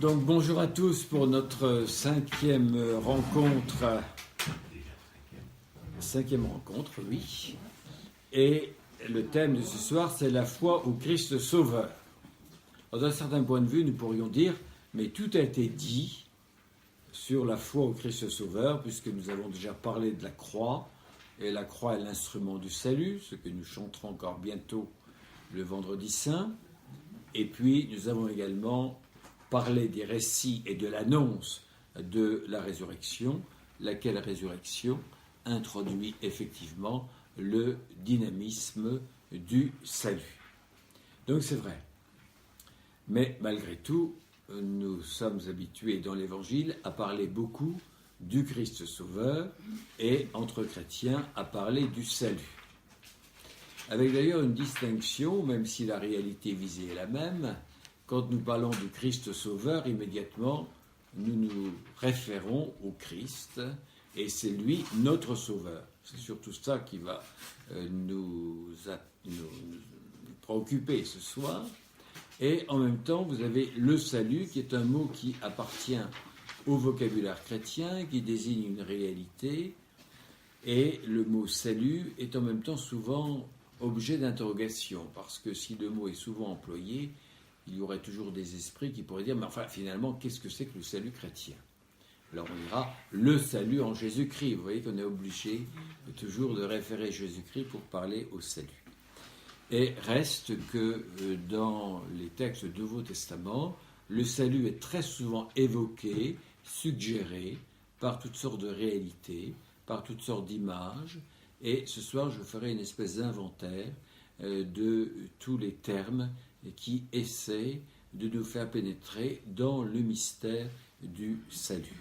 Donc bonjour à tous pour notre cinquième rencontre, oui. Et le thème de ce soir, c'est la foi au Christ Sauveur. Alors, d'un certain point de vue, nous pourrions dire, mais tout a été dit sur la foi au Christ Sauveur, puisque nous avons déjà parlé de la croix, et la croix est l'instrument du salut, ce que nous chanterons encore bientôt le vendredi saint. Et puis, nous avons également parlé des récits et de l'annonce de la résurrection, laquelle résurrection introduit effectivement le dynamisme du salut. Donc c'est vrai. Mais malgré tout, nous sommes habitués dans l'Évangile à parler beaucoup du Christ Sauveur et, entre chrétiens, à parler du salut. Avec d'ailleurs une distinction, même si la réalité visée est la même, quand nous parlons du Christ Sauveur, immédiatement, nous nous référons au Christ, et c'est lui notre Sauveur. C'est surtout ça qui va nous préoccuper ce soir. Et en même temps, vous avez le salut, qui est un mot qui appartient au vocabulaire chrétien, qui désigne une réalité, et le mot salut est en même temps souvent objet d'interrogation, parce que si le mot est souvent employé, il y aurait toujours des esprits qui pourraient dire, mais enfin, finalement, qu'est-ce que c'est que le salut chrétien ? Alors on dira le salut en Jésus-Christ. Vous voyez qu'on est obligé toujours de référer Jésus-Christ pour parler au salut. Et reste que dans les textes du Nouveau Testament, le salut est très souvent évoqué, suggéré par toutes sortes de réalités, par toutes sortes d'images. Et ce soir, je ferai une espèce d'inventaire de tous les termes qui essaient de nous faire pénétrer dans le mystère du salut.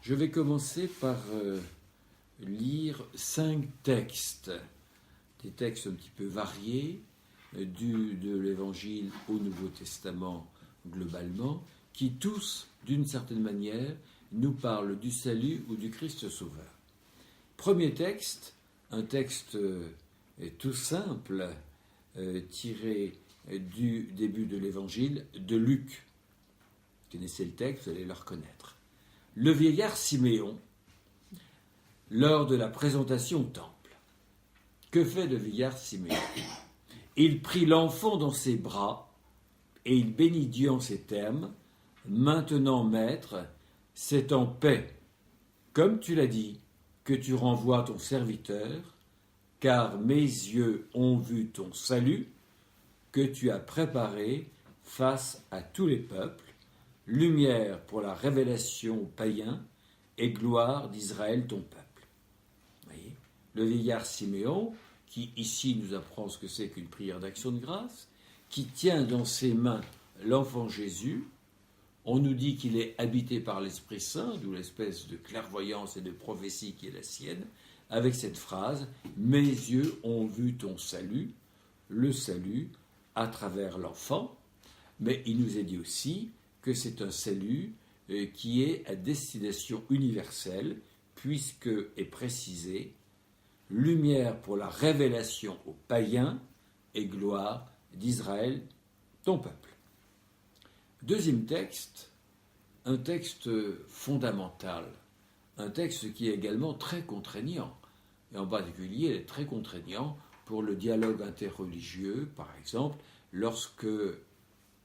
Je vais commencer par lire 5 textes, des textes un petit peu variés, de l'Évangile au Nouveau Testament globalement, qui tous, d'une certaine manière, nous parlent du salut ou du Christ Sauveur. Premier texte, un texte tout simple, tiré du début de l'Évangile de Luc. Vous connaissez le texte, vous allez le reconnaître. Le vieillard Siméon, lors de la présentation au temple. Que fait le vieillard Siméon ? Il prit l'enfant dans ses bras et il bénit Dieu en ces termes. Maintenant, maître, c'est en paix, comme tu l'as dit, que tu renvoies ton serviteur, car mes yeux ont vu ton salut, que tu as préparé face à tous les peuples, lumière pour la révélation aux païens et gloire d'Israël ton peuple. Vous voyez, le vieillard Siméon, qui ici nous apprend ce que c'est qu'une prière d'action de grâce, qui tient dans ses mains l'enfant Jésus. On nous dit qu'il est habité par l'Esprit Saint, d'où l'espèce de clairvoyance et de prophétie qui est la sienne, avec cette phrase « Mes yeux ont vu ton salut », le salut à travers l'enfant, mais il nous est dit aussi que c'est un salut qui est à destination universelle, puisque est précisé « Lumière pour la révélation aux païens et gloire d'Israël, ton peuple ». Deuxième texte, un texte fondamental, un texte qui est également très contraignant, et en particulier il est très contraignant pour le dialogue interreligieux, par exemple, lorsque,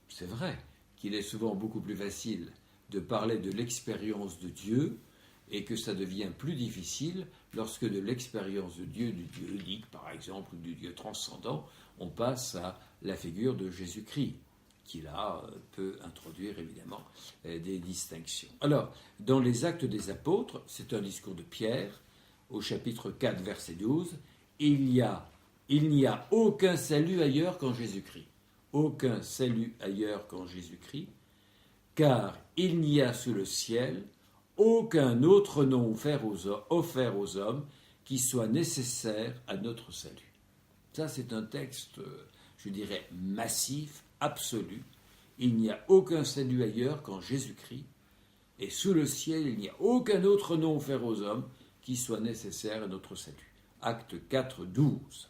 c'est vrai, qu'il est souvent beaucoup plus facile de parler de l'expérience de Dieu, et que ça devient plus difficile lorsque de l'expérience de Dieu, du Dieu unique par exemple, ou du Dieu transcendant, on passe à la figure de Jésus-Christ, qui là peut introduire évidemment des distinctions. Alors, dans les Actes des Apôtres, c'est un discours de Pierre, au chapitre 4, verset 12, il n'y a aucun salut ailleurs qu'en Jésus-Christ. Aucun salut ailleurs qu'en Jésus-Christ, car il n'y a sous le ciel aucun autre nom offert aux hommes qui soit nécessaire à notre salut. Ça, c'est un texte, je dirais, massif, absolu. Il n'y a aucun salut ailleurs qu'en Jésus-Christ, et sous le ciel, il n'y a aucun autre nom offert aux hommes qui soit nécessaire à notre salut. Acte 4, 12.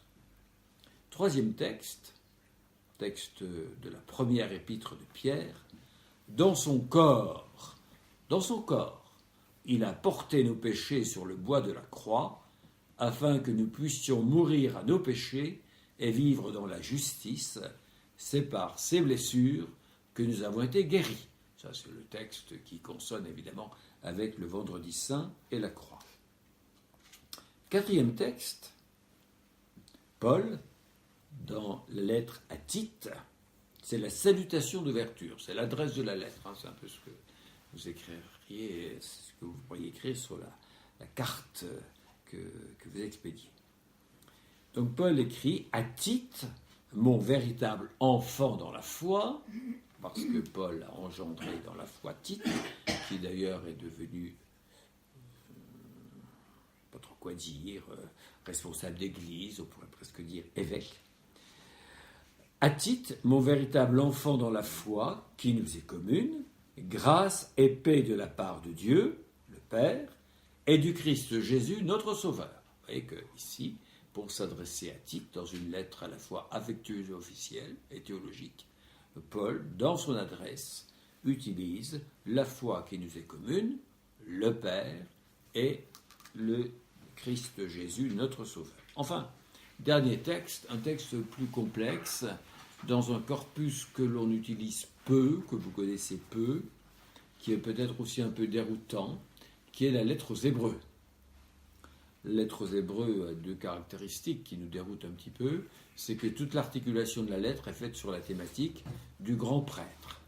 Troisième texte, texte de la première épître de Pierre, dans son corps, il a porté nos péchés sur le bois de la croix, afin que nous puissions mourir à nos péchés et vivre dans la justice. C'est par ces blessures que nous avons été guéris. Ça, c'est le texte qui consonne évidemment avec le Vendredi Saint et la croix. Quatrième texte, Paul, dans la lettre à Tite, c'est la salutation d'ouverture, c'est l'adresse de la lettre, c'est un peu ce que vous écririez, ce que vous pourriez écrire sur la carte que vous expédiez. Donc Paul écrit à Tite, mon véritable enfant dans la foi, parce que Paul a engendré dans la foi Tite, qui d'ailleurs est devenu, pas trop quoi dire, responsable d'église, on pourrait presque dire évêque. À Tite, mon véritable enfant dans la foi, qui nous est commune, grâce et paix de la part de Dieu, le Père, et du Christ Jésus, notre Sauveur. Vous voyez que ici, pour s'adresser à Tite, dans une lettre à la fois affectueuse et officielle et théologique, Paul, dans son adresse, utilise la foi qui nous est commune, le Père et le Christ Jésus, notre Sauveur. Enfin, dernier texte, un texte plus complexe, dans un corpus que l'on utilise peu, que vous connaissez peu, qui est peut-être aussi un peu déroutant, qui est la lettre aux Hébreux. La lettre aux Hébreux a deux caractéristiques qui nous déroutent un petit peu, c'est que toute l'articulation de la lettre est faite sur la thématique du grand prêtre.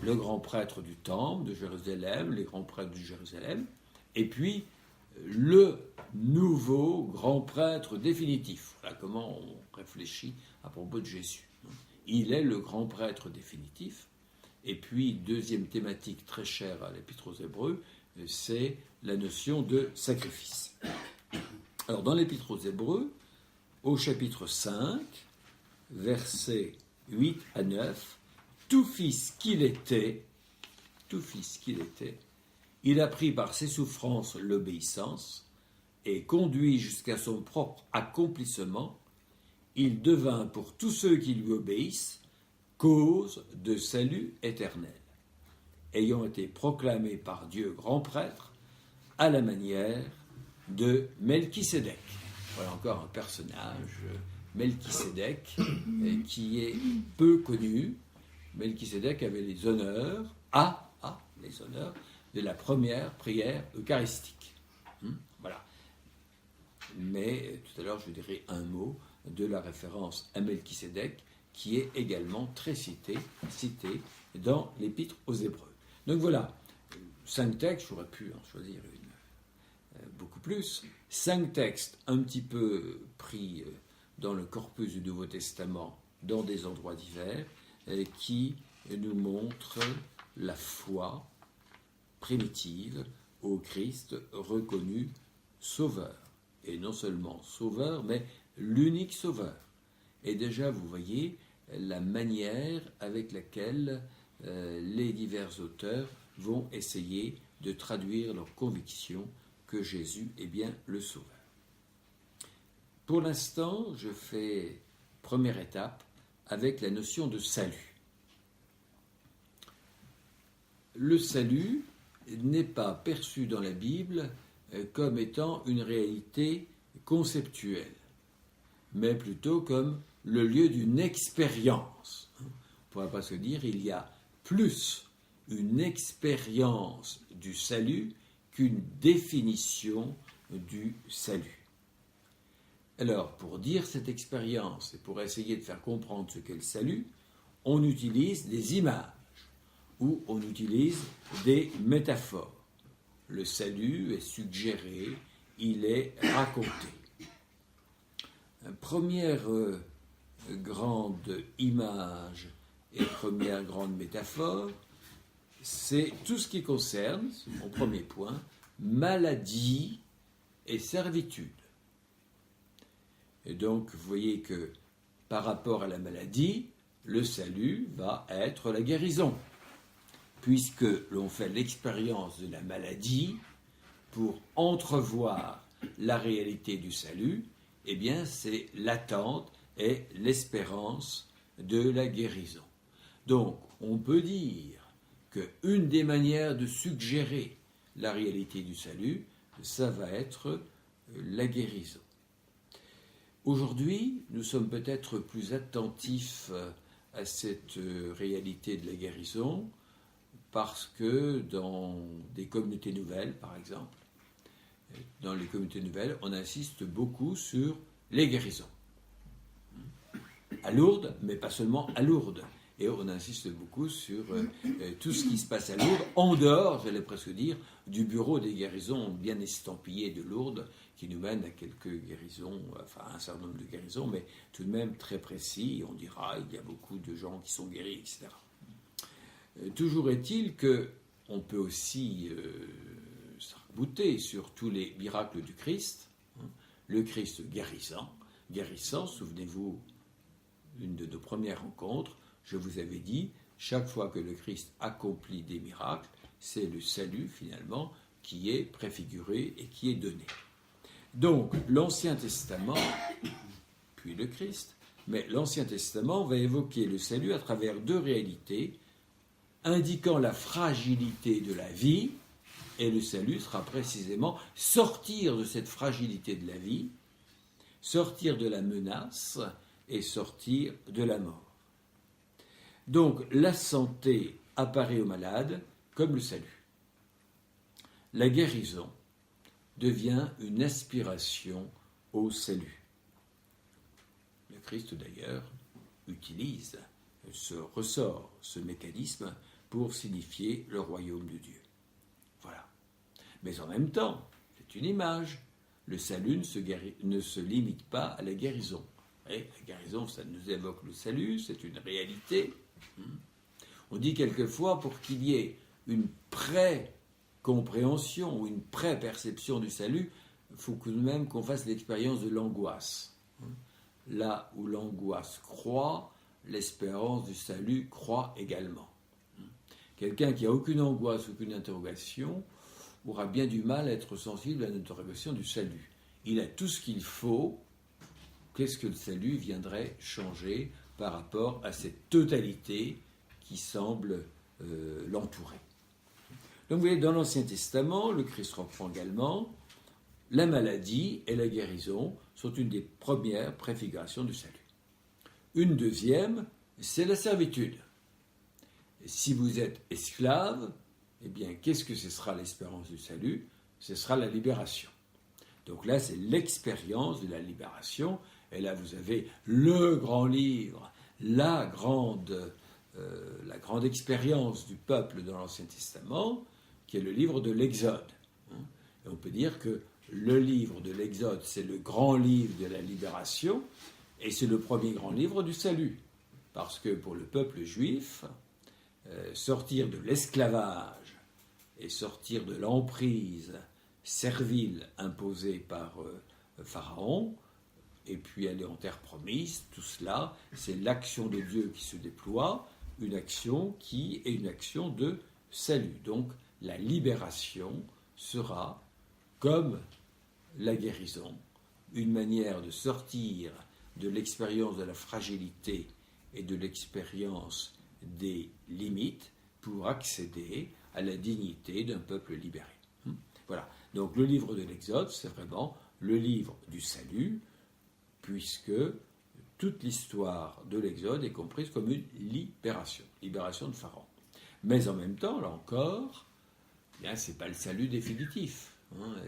Le grand prêtre du Temple de Jérusalem, les grands prêtres de Jérusalem, et puis le nouveau grand prêtre définitif. Voilà comment on réfléchit à propos de Jésus. Il est le grand prêtre définitif. Et puis, deuxième thématique très chère à l'Épître aux Hébreux, c'est la notion de sacrifice. Alors, dans l'Épître aux Hébreux, au chapitre 5, versets 8 à 9, tout fils qu'il était, il a pris par ses souffrances l'obéissance et conduit jusqu'à son propre accomplissement. Il devint pour tous ceux qui lui obéissent cause de salut éternel, ayant été proclamé par Dieu grand prêtre à la manière de Melchisédek. Voilà encore un personnage, Melchisédek, qui est peu connu. Melchisédek avait les honneurs, les honneurs de la première prière eucharistique. Voilà. Mais tout à l'heure, je dirai un mot de la référence à Melchisédek, qui est également très cité dans l'Épître aux Hébreux. Donc voilà, 5 textes, j'aurais pu en choisir beaucoup plus, 5 textes un petit peu pris dans le corpus du Nouveau Testament, dans des endroits divers, qui nous montrent la foi primitive au Christ reconnu Sauveur. Et non seulement Sauveur, mais l'unique Sauveur. Et déjà, vous voyez la manière avec laquelle les divers auteurs vont essayer de traduire leur conviction que Jésus est bien le Sauveur. Pour l'instant, je fais première étape avec la notion de salut. Le salut n'est pas perçu dans la Bible comme étant une réalité conceptuelle, mais plutôt comme le lieu d'une expérience. On ne pourrait pas se dire il y a plus une expérience du salut qu'une définition du salut. Alors, pour dire cette expérience et pour essayer de faire comprendre ce qu'est le salut, on utilise des images ou on utilise des métaphores. Le salut est suggéré, il est raconté. Première grande image et première grande métaphore, c'est tout ce qui concerne, c'est mon premier point, maladie et servitude. Et donc, vous voyez que par rapport à la maladie, le salut va être la guérison, puisque l'on fait l'expérience de la maladie pour entrevoir la réalité du salut, eh bien, c'est l'attente et l'espérance de la guérison. Donc, on peut dire qu'une des manières de suggérer la réalité du salut, ça va être la guérison. Aujourd'hui, nous sommes peut-être plus attentifs à cette réalité de la guérison parce que dans des communautés nouvelles, par exemple, dans les communautés nouvelles, on insiste beaucoup sur les guérisons. À Lourdes, mais pas seulement à Lourdes. Et on insiste beaucoup sur tout ce qui se passe à Lourdes, en dehors, j'allais presque dire, du bureau des guérisons bien estampillé de Lourdes, qui nous mène à quelques guérisons, enfin un certain nombre de guérisons, mais tout de même très précis. On dira, il y a beaucoup de gens qui sont guéris, etc. Toujours est-il qu'on peut aussi s'arc-bouter sur tous les miracles du Christ, le Christ guérissant, souvenez-vous, une de nos premières rencontres, je vous avais dit, chaque fois que le Christ accomplit des miracles, c'est le salut finalement qui est préfiguré et qui est donné. Donc l'Ancien Testament, puis le Christ, mais l'Ancien Testament va évoquer le salut à travers deux réalités, indiquant la fragilité de la vie, et le salut sera précisément sortir de cette fragilité de la vie, sortir de la menace et sortir de la mort. Donc la santé apparaît au malade comme le salut. La guérison devient une aspiration au salut. Le Christ d'ailleurs utilise ce ressort, ce mécanisme pour signifier le royaume de Dieu. Voilà. Mais en même temps, c'est une image. Le salut ne se limite pas à la guérison. Et la guérison, ça nous évoque le salut, c'est une réalité. On dit quelquefois, pour qu'il y ait une pré-compréhension ou une pré-perception du salut, il faut tout de même qu'on fasse l'expérience de l'angoisse. Là où l'angoisse croît, l'espérance du salut croît également. Quelqu'un qui n'a aucune angoisse, aucune interrogation, aura bien du mal à être sensible à l'interrogation du salut. Il a tout ce qu'il faut. Qu'est-ce que le salut viendrait changer par rapport à cette totalité qui semble l'entourer? Donc vous voyez, dans l'Ancien Testament, le Christ reprend également la maladie et la guérison sont une des premières préfigurations du salut. Une deuxième, c'est la servitude. Si vous êtes esclave, eh bien, qu'est-ce que ce sera l'espérance du salut? Ce sera la libération. Donc là, c'est l'expérience de la libération. Et là, vous avez le grand livre, la grande expérience du peuple dans l'Ancien Testament, qui est le livre de l'Exode. Et on peut dire que le livre de l'Exode, c'est le grand livre de la libération, et c'est le premier grand livre du salut. Parce que pour le peuple juif, sortir de l'esclavage et sortir de l'emprise servile imposée par Pharaon, et puis aller en terre promise, tout cela, c'est l'action de Dieu qui se déploie, une action qui est une action de salut. Donc la libération sera, comme la guérison, une manière de sortir de l'expérience de la fragilité et de l'expérience des limites pour accéder à la dignité d'un peuple libéré. Voilà. Donc le livre de l'Exode, c'est vraiment le livre du salut, puisque toute l'histoire de l'Exode est comprise comme une libération de Pharaon. Mais en même temps, là encore, ce n'est pas le salut définitif.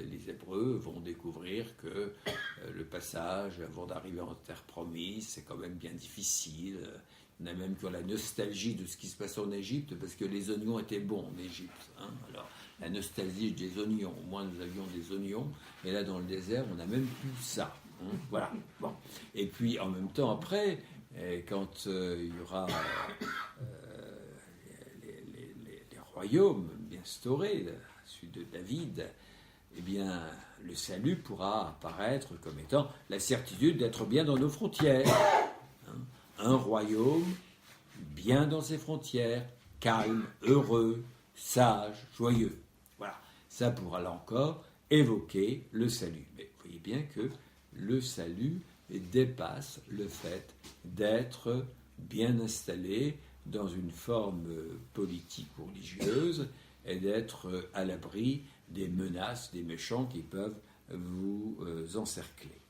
Les Hébreux vont découvrir que le passage avant d'arriver en terre promise, c'est quand même bien difficile. On a même la nostalgie de ce qui se passe en Égypte, parce que les oignons étaient bons en Égypte. Alors, la nostalgie des oignons, au moins nous avions des oignons, mais là dans le désert, on n'a même plus ça. Voilà. Bon. Et puis en même temps, après, quand il y aura les royaumes bien instaurés, celui de David, eh bien, le salut pourra apparaître comme étant la certitude d'être bien dans nos frontières. Un royaume bien dans ses frontières, calme, heureux, sage, joyeux. Voilà. Ça pourra là encore évoquer le salut. Mais vous voyez bien que le salut dépasse le fait d'être bien installé dans une forme politique ou religieuse et d'être à l'abri des menaces des méchants qui peuvent vous encercler.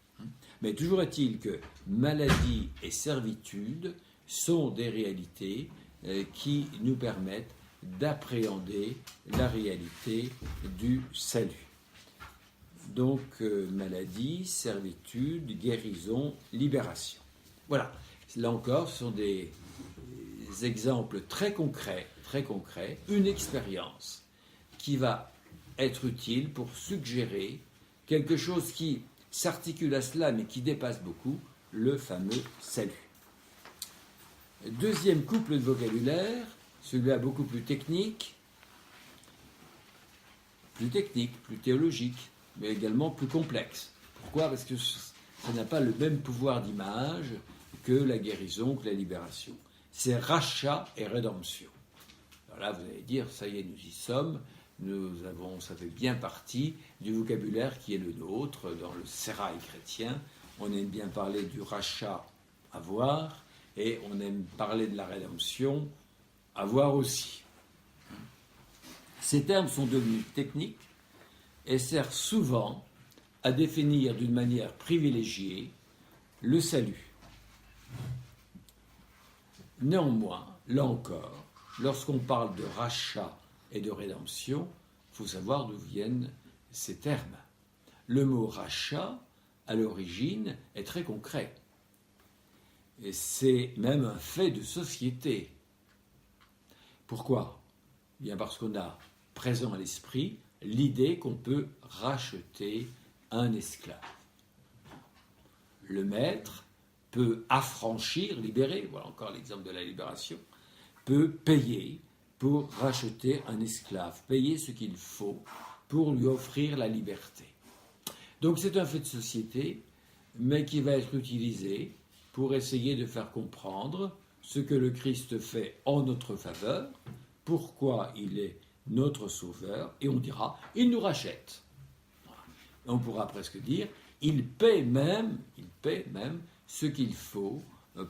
Mais toujours est-il que maladie et servitude sont des réalités qui nous permettent d'appréhender la réalité du salut. Donc, maladie, servitude, guérison, libération. Voilà. Là encore, ce sont des exemples très concrets, une expérience qui va être utile pour suggérer quelque chose qui s'articule à cela, mais qui dépasse beaucoup, le fameux salut. Deuxième couple de vocabulaire, celui-là beaucoup plus technique, plus théologique, mais également plus complexe. Pourquoi ? Parce que ça n'a pas le même pouvoir d'image que la guérison, que la libération. C'est rachat et rédemption. Alors là, vous allez dire, ça y est, nous y sommes, ça fait bien partie du vocabulaire qui est le nôtre dans le sérail chrétien. On aime bien parler du rachat, avoir, et on aime parler de la rédemption, avoir aussi. Ces termes sont devenus techniques et servent souvent à définir d'une manière privilégiée le salut. Néanmoins, là encore, lorsqu'on parle de rachat et de rédemption, il faut savoir d'où viennent ces termes. Le mot rachat, à l'origine, est très concret. Et c'est même un fait de société. Pourquoi ? Bien parce qu'on a présent à l'esprit l'idée qu'on peut racheter un esclave. Le maître peut affranchir, libérer, voilà encore l'exemple de la libération, peut payer pour racheter un esclave, payer ce qu'il faut pour lui offrir la liberté. Donc c'est un fait de société, mais qui va être utilisé pour essayer de faire comprendre ce que le Christ fait en notre faveur, pourquoi il est notre sauveur, et on dira, il nous rachète. On pourra presque dire, il paie même ce qu'il faut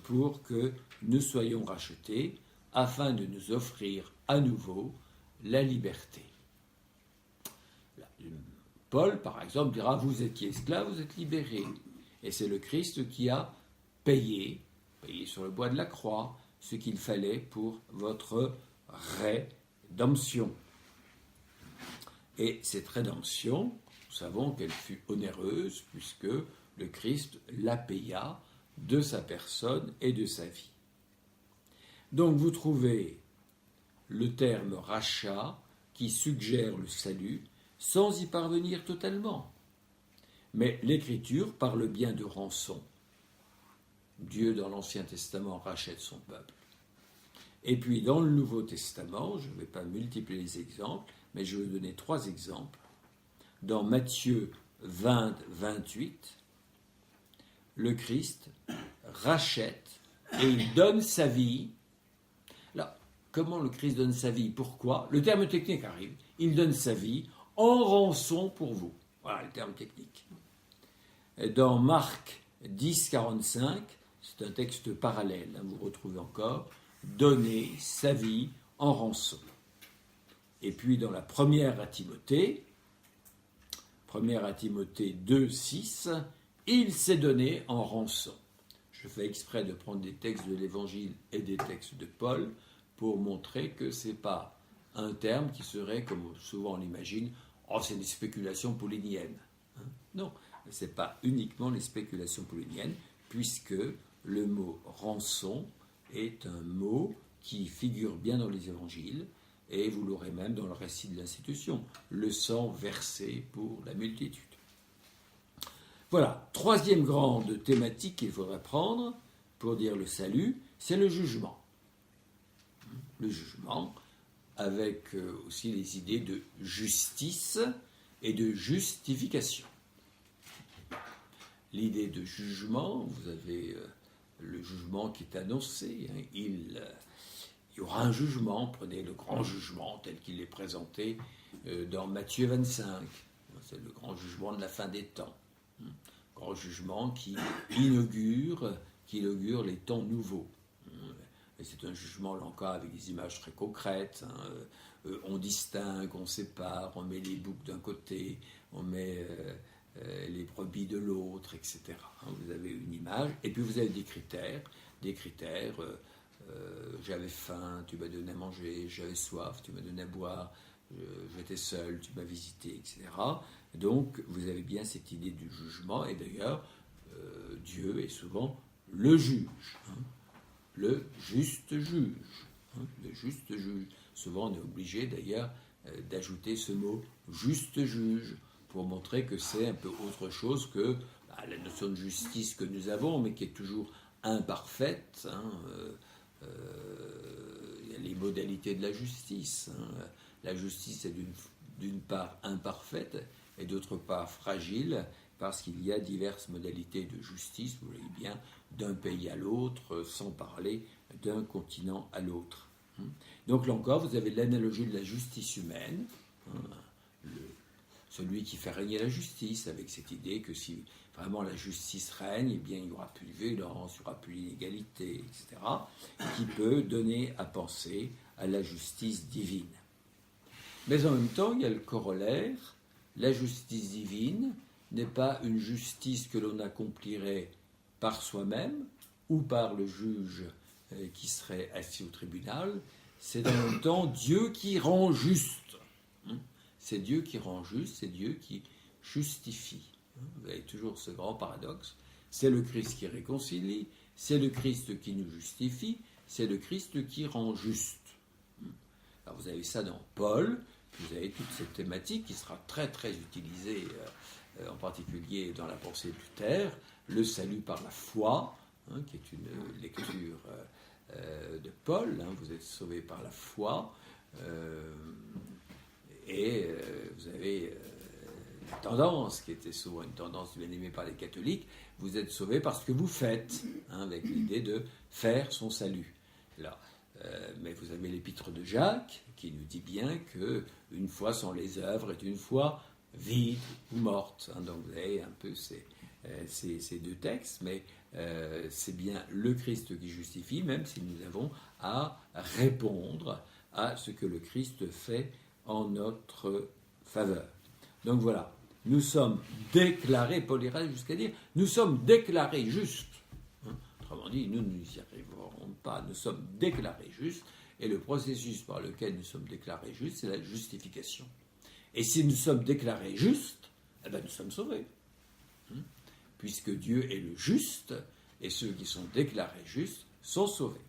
pour que nous soyons rachetés, afin de nous offrir à nouveau la liberté. Paul, par exemple, dira, vous étiez esclaves, vous êtes libérés. Et c'est le Christ qui a payé sur le bois de la croix, ce qu'il fallait pour votre rédemption. Et cette rédemption, nous savons qu'elle fut onéreuse, puisque le Christ la paya de sa personne et de sa vie. Donc vous trouvez le terme rachat qui suggère le salut sans y parvenir totalement. Mais l'Écriture parle bien de rançon. Dieu, dans l'Ancien Testament, rachète son peuple. Et puis, dans le Nouveau Testament, je ne vais pas multiplier les exemples, mais je vais vous donner 3 exemples. Dans Matthieu 20, 28, le Christ rachète et il donne sa vie. Là, comment le Christ donne sa vie ? Pourquoi ? Le terme technique arrive. Il donne sa vie en rançon pour vous. Voilà le terme technique. Dans Marc 10, 45, c'est un texte parallèle, hein, vous retrouvez encore, donner sa vie en rançon. Et puis dans la première à Timothée 2, 6, il s'est donné en rançon. Je fais exprès de prendre des textes de l'Évangile et des textes de Paul pour montrer que ce n'est pas un terme qui serait, comme souvent on l'imagine, c'est des spéculations pauliniennes. Non, ce n'est pas uniquement les spéculations pauliniennes, puisque le mot rançon est un mot qui figure bien dans les évangiles, et vous l'aurez même dans le récit de l'institution, le sang versé pour la multitude. Voilà, 3e grande thématique qu'il faudrait prendre pour dire le salut, c'est le jugement. Le jugement, avec aussi les idées de justice et de justification. L'idée de jugement, vous avez le jugement qui est annoncé, hein, il y aura un jugement, prenez le grand jugement tel qu'il est présenté dans Matthieu 25, c'est le grand jugement de la fin des temps, grand jugement qui inaugure les temps nouveaux, Et c'est un jugement, là encore, avec des images très concrètes. On distingue, on sépare, on met les boucs d'un côté, on met les brebis de l'autre, etc. Vous avez une image, et puis vous avez des critères. J'avais faim, tu m'as donné à manger, j'avais soif, tu m'as donné à boire, j'étais seul, tu m'as visité, etc. Donc vous avez bien cette idée du jugement, et d'ailleurs, Dieu est souvent le juge, le juste juge. Le juste juge. Souvent on est obligé d'ailleurs d'ajouter ce mot juste juge pour montrer que c'est un peu autre chose que la notion de justice que nous avons, mais qui est toujours imparfaite. Il y a les modalités de la justice. La justice est d'une part imparfaite et d'autre part fragile, parce qu'il y a diverses modalités de justice, vous voyez bien, d'un pays à l'autre, sans parler d'un continent à l'autre. Donc là encore, vous avez l'analogie de la justice humaine, celui qui fait régner la justice, avec cette idée que si vraiment la justice règne, eh bien il n'y aura plus de violence, il n'y aura plus d'inégalité, etc., qui peut donner à penser à la justice divine. Mais en même temps, il y a le corollaire, la justice divine n'est pas une justice que l'on accomplirait par soi-même ou par le juge qui serait assis au tribunal, c'est en même temps Dieu qui rend juste. C'est Dieu qui rend juste, c'est Dieu qui justifie. Vous avez toujours ce grand paradoxe. C'est le Christ qui réconcilie, c'est le Christ qui nous justifie, c'est le Christ qui rend juste. Alors vous avez ça dans Paul, vous avez toute cette thématique qui sera très très utilisée, en particulier dans la pensée de Luther, le salut par la foi, qui est une lecture de Paul, vous êtes sauvés par la foi, et vous avez la tendance, qui était souvent une tendance bien aimée par les catholiques, vous êtes sauvés parce que vous faites, avec l'idée de faire son salut. Là, mais vous avez l'épître de Jacques, qui nous dit bien qu'une foi sans les œuvres est une foi vide ou morte. Donc vous avez un peu ces deux textes, mais c'est bien le Christ qui justifie, même si nous avons à répondre à ce que le Christ fait en notre faveur. Donc voilà, nous sommes déclarés, Paul ira jusqu'à dire, nous sommes déclarés justes. Autrement dit, nous n'y arriverons pas, nous sommes déclarés justes, et le processus par lequel nous sommes déclarés justes, c'est la justification. Et si nous sommes déclarés justes, eh bien nous sommes sauvés. Puisque Dieu est le juste, et ceux qui sont déclarés justes sont sauvés.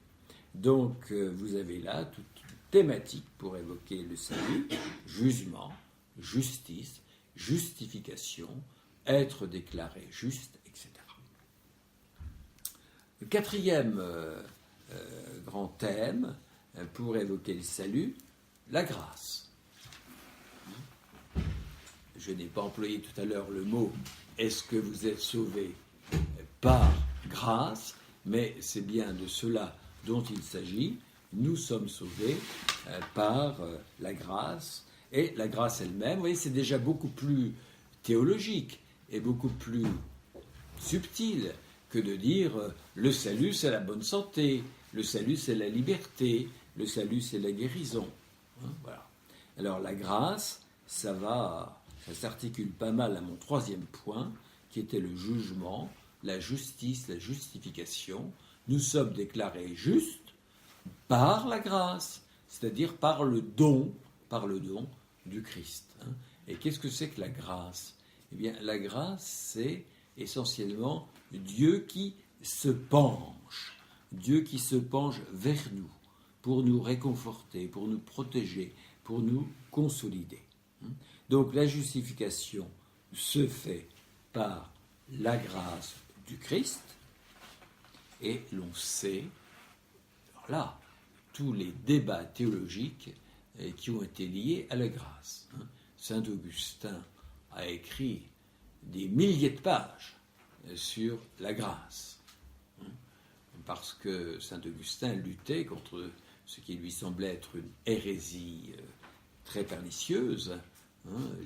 Donc vous avez là toute une thématique pour évoquer le salut, jugement, justice, justification, être déclaré juste, etc. Le quatrième grand thème pour évoquer le salut, la grâce. Je n'ai pas employé tout à l'heure le mot « est-ce que vous êtes sauvés par grâce ?» mais c'est bien de cela dont il s'agit. Nous sommes sauvés par la grâce, et la grâce elle-même, vous voyez, c'est déjà beaucoup plus théologique et beaucoup plus subtil que de dire le salut c'est la bonne santé, le salut c'est la liberté, le salut c'est la guérison. Voilà. Alors la grâce, ça s'articule pas mal à mon troisième point, qui était le jugement, la justice, la justification. Nous sommes déclarés justes par la grâce, c'est-à-dire par le don du Christ. Et qu'est-ce que c'est que la grâce ? Eh bien, la grâce, c'est essentiellement Dieu qui se penche vers nous, pour nous réconforter, pour nous protéger, pour nous consolider. Donc la justification se fait par la grâce du Christ, et l'on sait, alors là, tous les débats théologiques qui ont été liés à la grâce. Saint Augustin a écrit des milliers de pages sur la grâce, parce que Saint Augustin luttait contre ce qui lui semblait être une hérésie très pernicieuse,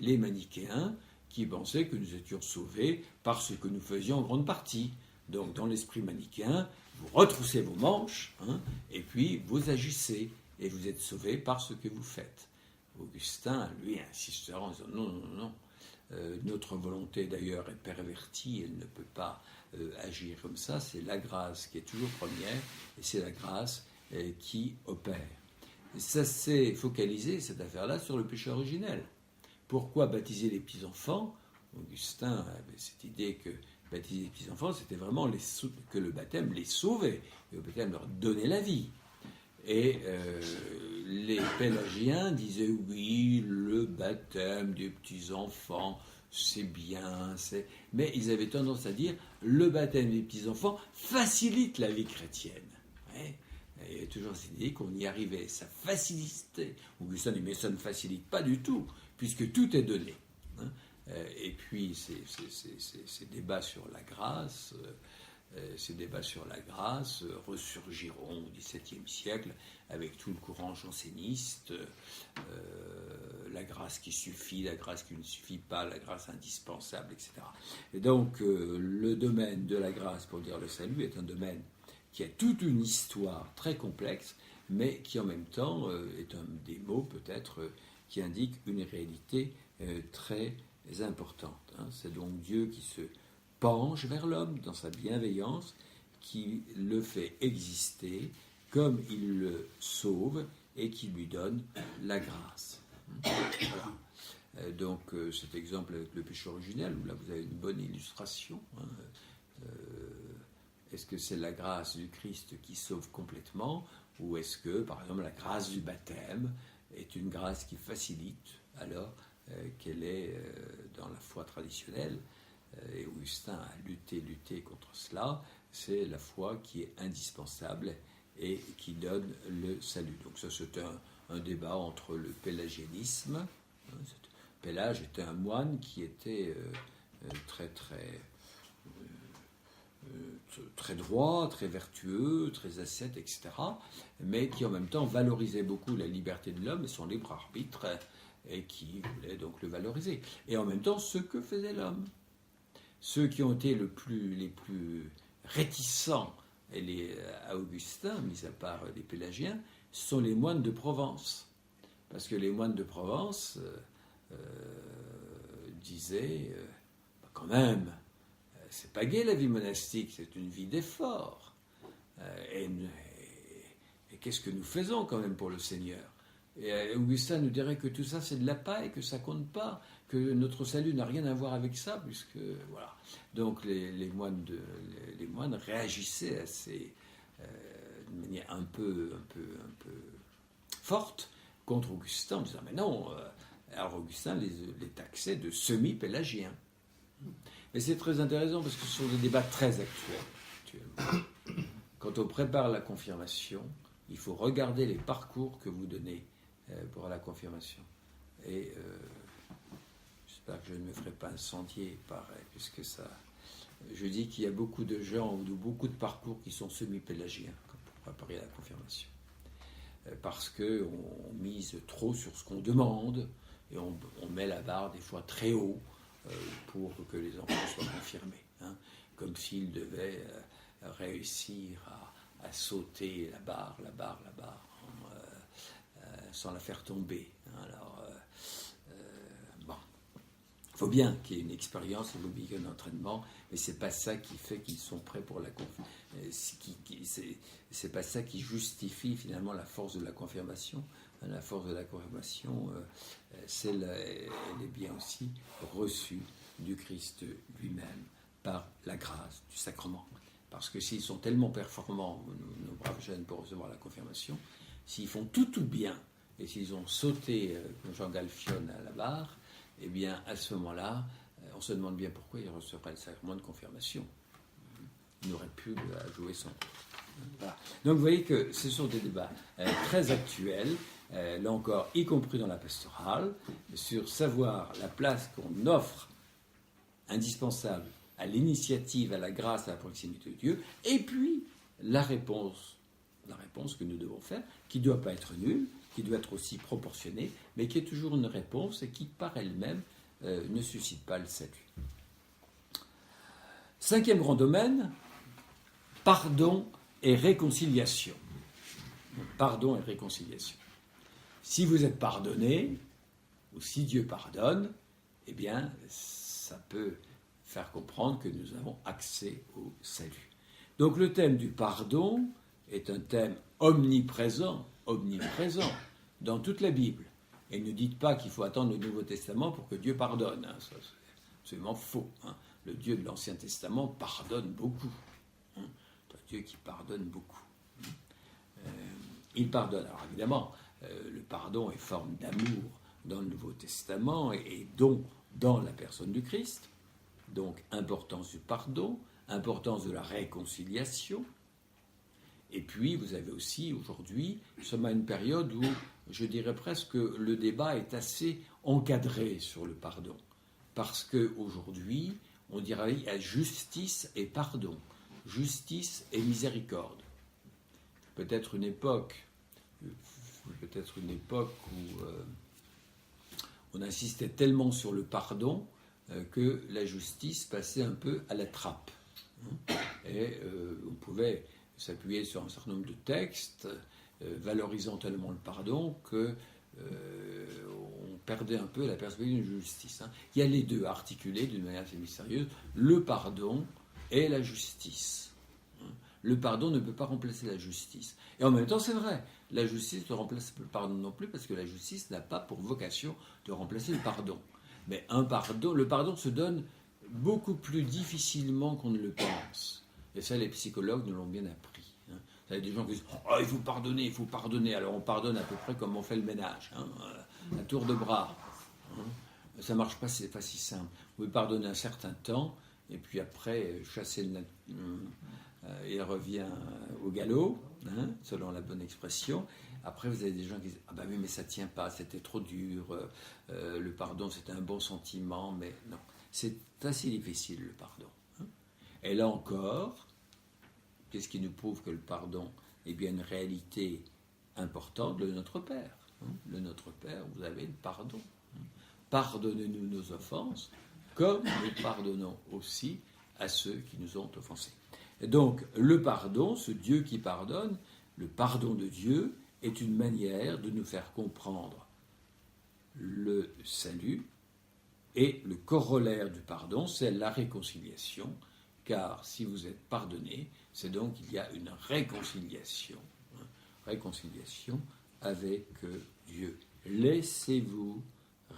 les manichéens qui pensaient que nous étions sauvés par ce que nous faisions en grande partie. Donc dans l'esprit manichéen, vous retroussez vos manches, hein, et puis vous agissez, et vous êtes sauvé par ce que vous faites. Augustin, lui, insistera en disant non, non, non. Notre volonté d'ailleurs est pervertie, elle ne peut pas agir comme ça, c'est la grâce qui est toujours première, et c'est la grâce qui opère. Ça s'est focalisé, cette affaire-là, sur le péché originel. Pourquoi baptiser les petits-enfants? Augustin avait cette idée que baptiser les petits-enfants, c'était vraiment que le baptême les sauvait, que le baptême leur donnait la vie. Et les pélagiens disaient oui, le baptême des petits-enfants, c'est bien, mais ils avaient tendance à dire le baptême des petits-enfants facilite la vie chrétienne. Ouais. Il y a toujours cette idée qu'on y arrivait, ça facilitait. Augustin dit mais ça ne facilite pas du tout, puisque tout est donné. Et puis ces débats sur la grâce. Ces débats sur la grâce ressurgiront au XVIIe siècle avec tout le courant janséniste, la grâce qui suffit, la grâce qui ne suffit pas, la grâce indispensable, etc. Et donc le domaine de la grâce, pour dire le salut, est un domaine qui a toute une histoire très complexe, mais qui en même temps est un des mots peut-être qui indique une réalité très importante. C'est donc Dieu qui se penche vers l'homme dans sa bienveillance, qui le fait exister comme il le sauve et qui lui donne la grâce. Voilà. Donc cet exemple avec le péché originel, où là vous avez une bonne illustration. Est-ce que c'est la grâce du Christ qui sauve complètement, ou est-ce que, par exemple, la grâce du baptême est une grâce qui facilite, alors qu'elle est dans la foi traditionnelle? Et Augustin a lutté contre cela. C'est la foi qui est indispensable et qui donne le salut. Donc ça, c'est un débat entre le pélagianisme. Pélage était un moine qui était très droit, très vertueux, très ascète, etc., mais qui en même temps valorisait beaucoup la liberté de l'homme et son libre arbitre, et qui voulait donc le valoriser. Et en même temps, ce que faisait l'homme. Ceux qui ont été les plus réticents à Augustin, mis à part les pélagiens, sont les moines de Provence. Parce que les moines de Provence disaient, quand même, c'est pas gai la vie monastique, c'est une vie d'effort. Et qu'est-ce que nous faisons quand même pour le Seigneur? Et Augustin nous dirait que tout ça c'est de la paille, que ça compte pas, que notre salut n'a rien à voir avec ça, puisque voilà. Donc les moines réagissaient assez de manière un peu forte contre Augustin en disant mais non. Alors Augustin les taxait de semi-pélagiens. Mais c'est très intéressant parce que ce sont des débats très actuels. Quand on prépare la confirmation, il faut regarder les parcours que vous donnez pour la confirmation. Et j'espère que je ne me ferai pas incendier puisque ça. Je dis qu'il y a beaucoup de gens ou beaucoup de parcours qui sont semi-pélagiens pour préparer la confirmation. Parce qu'on mise trop sur ce qu'on demande et on met la barre des fois très haut pour que les enfants soient confirmés. Comme s'ils devaient réussir à sauter la barre, sans la faire tomber. Alors, bon, il faut bien qu'il y ait une expérience, il faut bien qu'il y ait un entraînement, mais c'est pas ça qui fait qu'ils sont prêts pour la confirmation. C'est pas ça qui justifie finalement la force de la confirmation. La force de la confirmation, elle est bien aussi reçue du Christ lui-même par la grâce du sacrement. Parce que s'ils sont tellement performants, nos braves jeunes, pour recevoir la confirmation, s'ils font tout bien, et s'ils ont sauté, comme Jean Galfione, à la barre, eh bien, à ce moment-là, on se demande bien pourquoi ils recevraient le sacrement de confirmation. Ils n'auraient plus à jouer sans. Voilà. Donc, vous voyez que ce sont des débats très actuels, là encore, y compris dans la pastorale, sur savoir la place qu'on offre indispensable à l'initiative, à la grâce, à la proximité de Dieu, et puis la réponse que nous devons faire, qui ne doit pas être nulle, qui doit être aussi proportionnée, mais qui est toujours une réponse et qui, par elle-même, ne suscite pas le salut. Cinquième grand domaine, pardon et réconciliation. Pardon et réconciliation. Si vous êtes pardonné, ou si Dieu pardonne, eh bien, ça peut faire comprendre que nous avons accès au salut. Donc le thème du pardon est un thème omniprésent dans toute la Bible. Et ne dites pas qu'il faut attendre le Nouveau Testament pour que Dieu pardonne. Ça, c'est absolument faux. Le Dieu de l'Ancien Testament pardonne beaucoup. C'est un Dieu qui pardonne beaucoup. Il pardonne. Alors évidemment, le pardon est forme d'amour dans le Nouveau Testament et don dans la personne du Christ. Donc, importance du pardon, importance de la réconciliation. Et puis, vous avez aussi, aujourd'hui, nous sommes à une période où, je dirais presque, le débat est assez encadré sur le pardon. Parce qu'aujourd'hui, on dirait il y a justice et pardon, justice et miséricorde. Peut-être une époque où on insistait tellement sur le pardon que la justice passait un peu à la trappe. Et on pouvait s'appuyer sur un certain nombre de textes valorisant tellement le pardon que on perdait un peu la perspective de justice. Il y a les deux articulés d'une manière assez mystérieuse, le pardon et la justice. Le pardon ne peut pas remplacer la justice. Et en même temps, c'est vrai, la justice ne remplace pas le pardon non plus, parce que la justice n'a pas pour vocation de remplacer le pardon. Mais le pardon se donne beaucoup plus difficilement qu'on ne le pense. Et ça, les psychologues nous l'ont bien appris. Il y a des gens qui disent « Oh, il faut pardonner ». Alors on pardonne à peu près comme on fait le ménage, à tour de bras. Ça ne marche pas, c'est pas si simple. Vous pouvez pardonner un certain temps, et puis après, chasser il revient au galop, selon la bonne expression. Après, vous avez des gens qui disent « Ah ben oui, mais ça ne tient pas, c'était trop dur, le pardon, c'était un bon sentiment. » Mais non, c'est assez difficile, le pardon. Et là encore, qu'est-ce qui nous prouve que le pardon est bien une réalité importante? Le Notre Père. Le Notre Père, vous avez le pardon. Pardonnez-nous nos offenses, comme nous pardonnons aussi à ceux qui nous ont offensés. Et donc, le pardon, ce Dieu qui pardonne, le pardon de Dieu est une manière de nous faire comprendre le salut, et le corollaire du pardon, c'est la réconciliation, car si vous êtes pardonné, c'est donc qu'il y a une réconciliation avec Dieu. Laissez-vous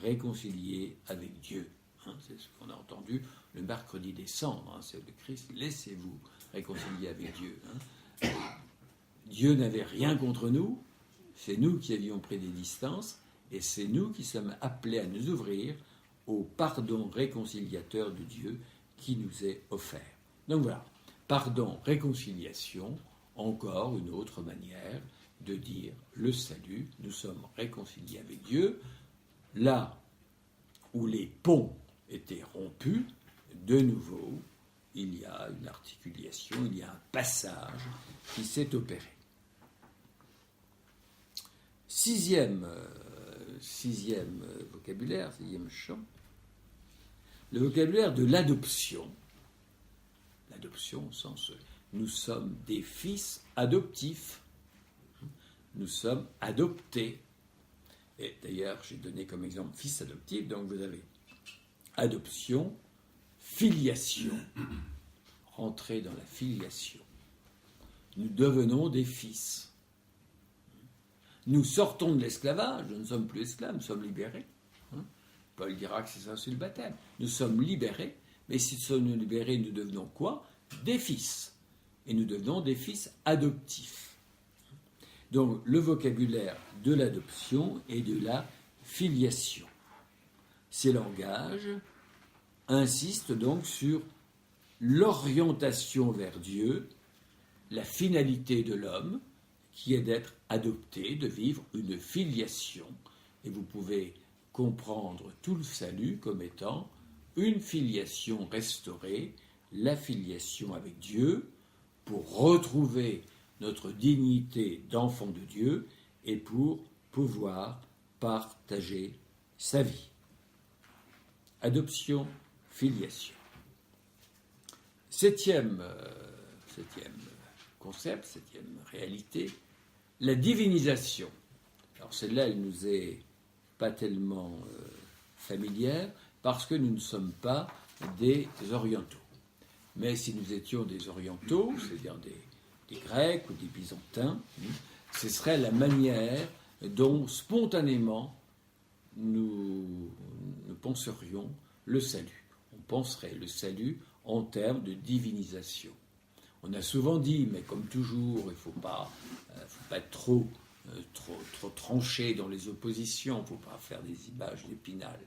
réconcilier avec Dieu. C'est ce qu'on a entendu le mercredi des cendres, c'est le Christ. Laissez-vous réconcilier avec Dieu. Dieu n'avait rien contre nous, c'est nous qui avions pris des distances, et c'est nous qui sommes appelés à nous ouvrir au pardon réconciliateur de Dieu qui nous est offert. Donc voilà, pardon, réconciliation, encore une autre manière de dire le salut, nous sommes réconciliés avec Dieu. Là où les ponts étaient rompus, de nouveau, il y a une articulation, il y a un passage qui s'est opéré. Sixième vocabulaire, sixième champ, le vocabulaire de l'adoption. L'adoption au sens nous sommes des fils adoptifs. Nous sommes adoptés. Et d'ailleurs, j'ai donné comme exemple fils adoptif, donc vous avez adoption, filiation. Rentrer dans la filiation. Nous devenons des fils. Nous sortons de l'esclavage, nous ne sommes plus esclaves, nous sommes libérés. Paul dira que c'est ça, c'est le baptême. Nous sommes libérés, mais si nous sommes libérés, nous devenons quoi? Des fils. Et nous devenons des fils adoptifs. Donc, le vocabulaire de l'adoption et de la filiation. Ces langages insistent donc sur l'orientation vers Dieu, la finalité de l'homme, qui est d'être adopté, de vivre une filiation. Et vous pouvez comprendre tout le salut comme étant une filiation restaurée, la filiation avec Dieu, pour retrouver notre dignité d'enfant de Dieu et pour pouvoir partager sa vie. Adoption, filiation. Septième concept, septième réalité, la divinisation. Alors celle-là, elle nous est pas tellement familière parce que nous ne sommes pas des orientaux. Mais si nous étions des orientaux, c'est-à-dire des Grecs ou des Byzantins, ce serait la manière dont spontanément nous penserions le salut. On penserait le salut en termes de divinisation. On a souvent dit, mais comme toujours, il ne faut pas être trop tranché dans les oppositions, il ne faut pas faire des images d'Épinal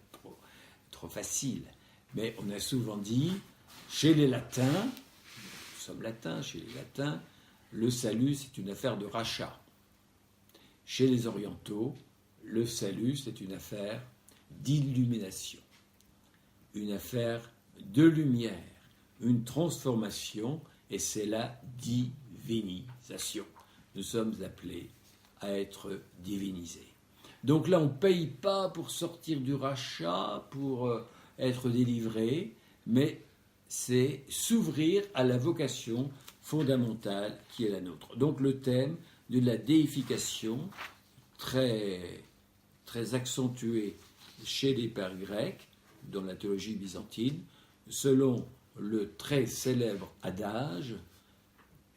trop faciles. Mais on a souvent dit, chez les latins, nous sommes latins, chez les latins, le salut c'est une affaire de rachat. Chez les orientaux, le salut c'est une affaire d'illumination, une affaire de lumière, une transformation, et c'est la divinisation. Nous sommes appelés à être divinisés. Donc là, on ne paye pas pour sortir du rachat, pour être délivré, mais c'est s'ouvrir à la vocation fondamentale qui est la nôtre. Donc le thème de la déification, très, très accentué chez les pères grecs, dans la théologie byzantine, selon le très célèbre adage,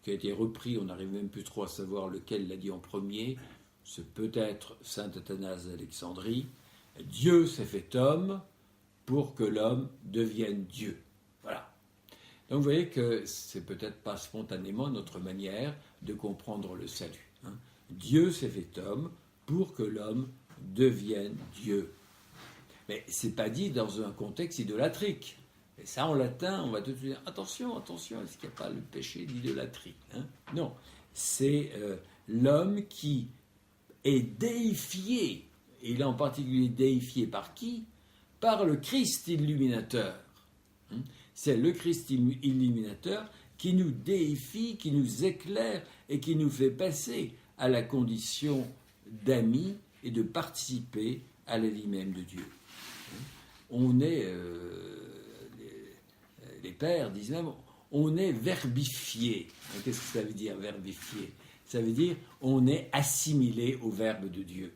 qui a été repris, on n'arrive même plus trop à savoir lequel l'a dit en premier, c'est peut-être saint Athanase d'Alexandrie, Dieu s'est fait homme pour que l'homme devienne Dieu. Voilà. Donc vous voyez que c'est peut-être pas spontanément notre manière de comprendre le salut. Dieu s'est fait homme pour que l'homme devienne Dieu. Mais c'est pas dit dans un contexte idolâtrique. Et ça, en latin, on va tout de suite dire attention, attention, est-ce qu'il n'y a pas le péché d'idolâtrie Non, c'est l'homme qui est déifié, et il est en particulier déifié par qui? Par le Christ illuminateur. C'est le Christ illuminateur qui nous déifie, qui nous éclaire et qui nous fait passer à la condition d'amis et de participer à la vie même de Dieu. On est, les pères disent même, on est verbifié. Qu'est-ce que ça veut dire, verbifié? Ça veut dire on est assimilé au Verbe de Dieu.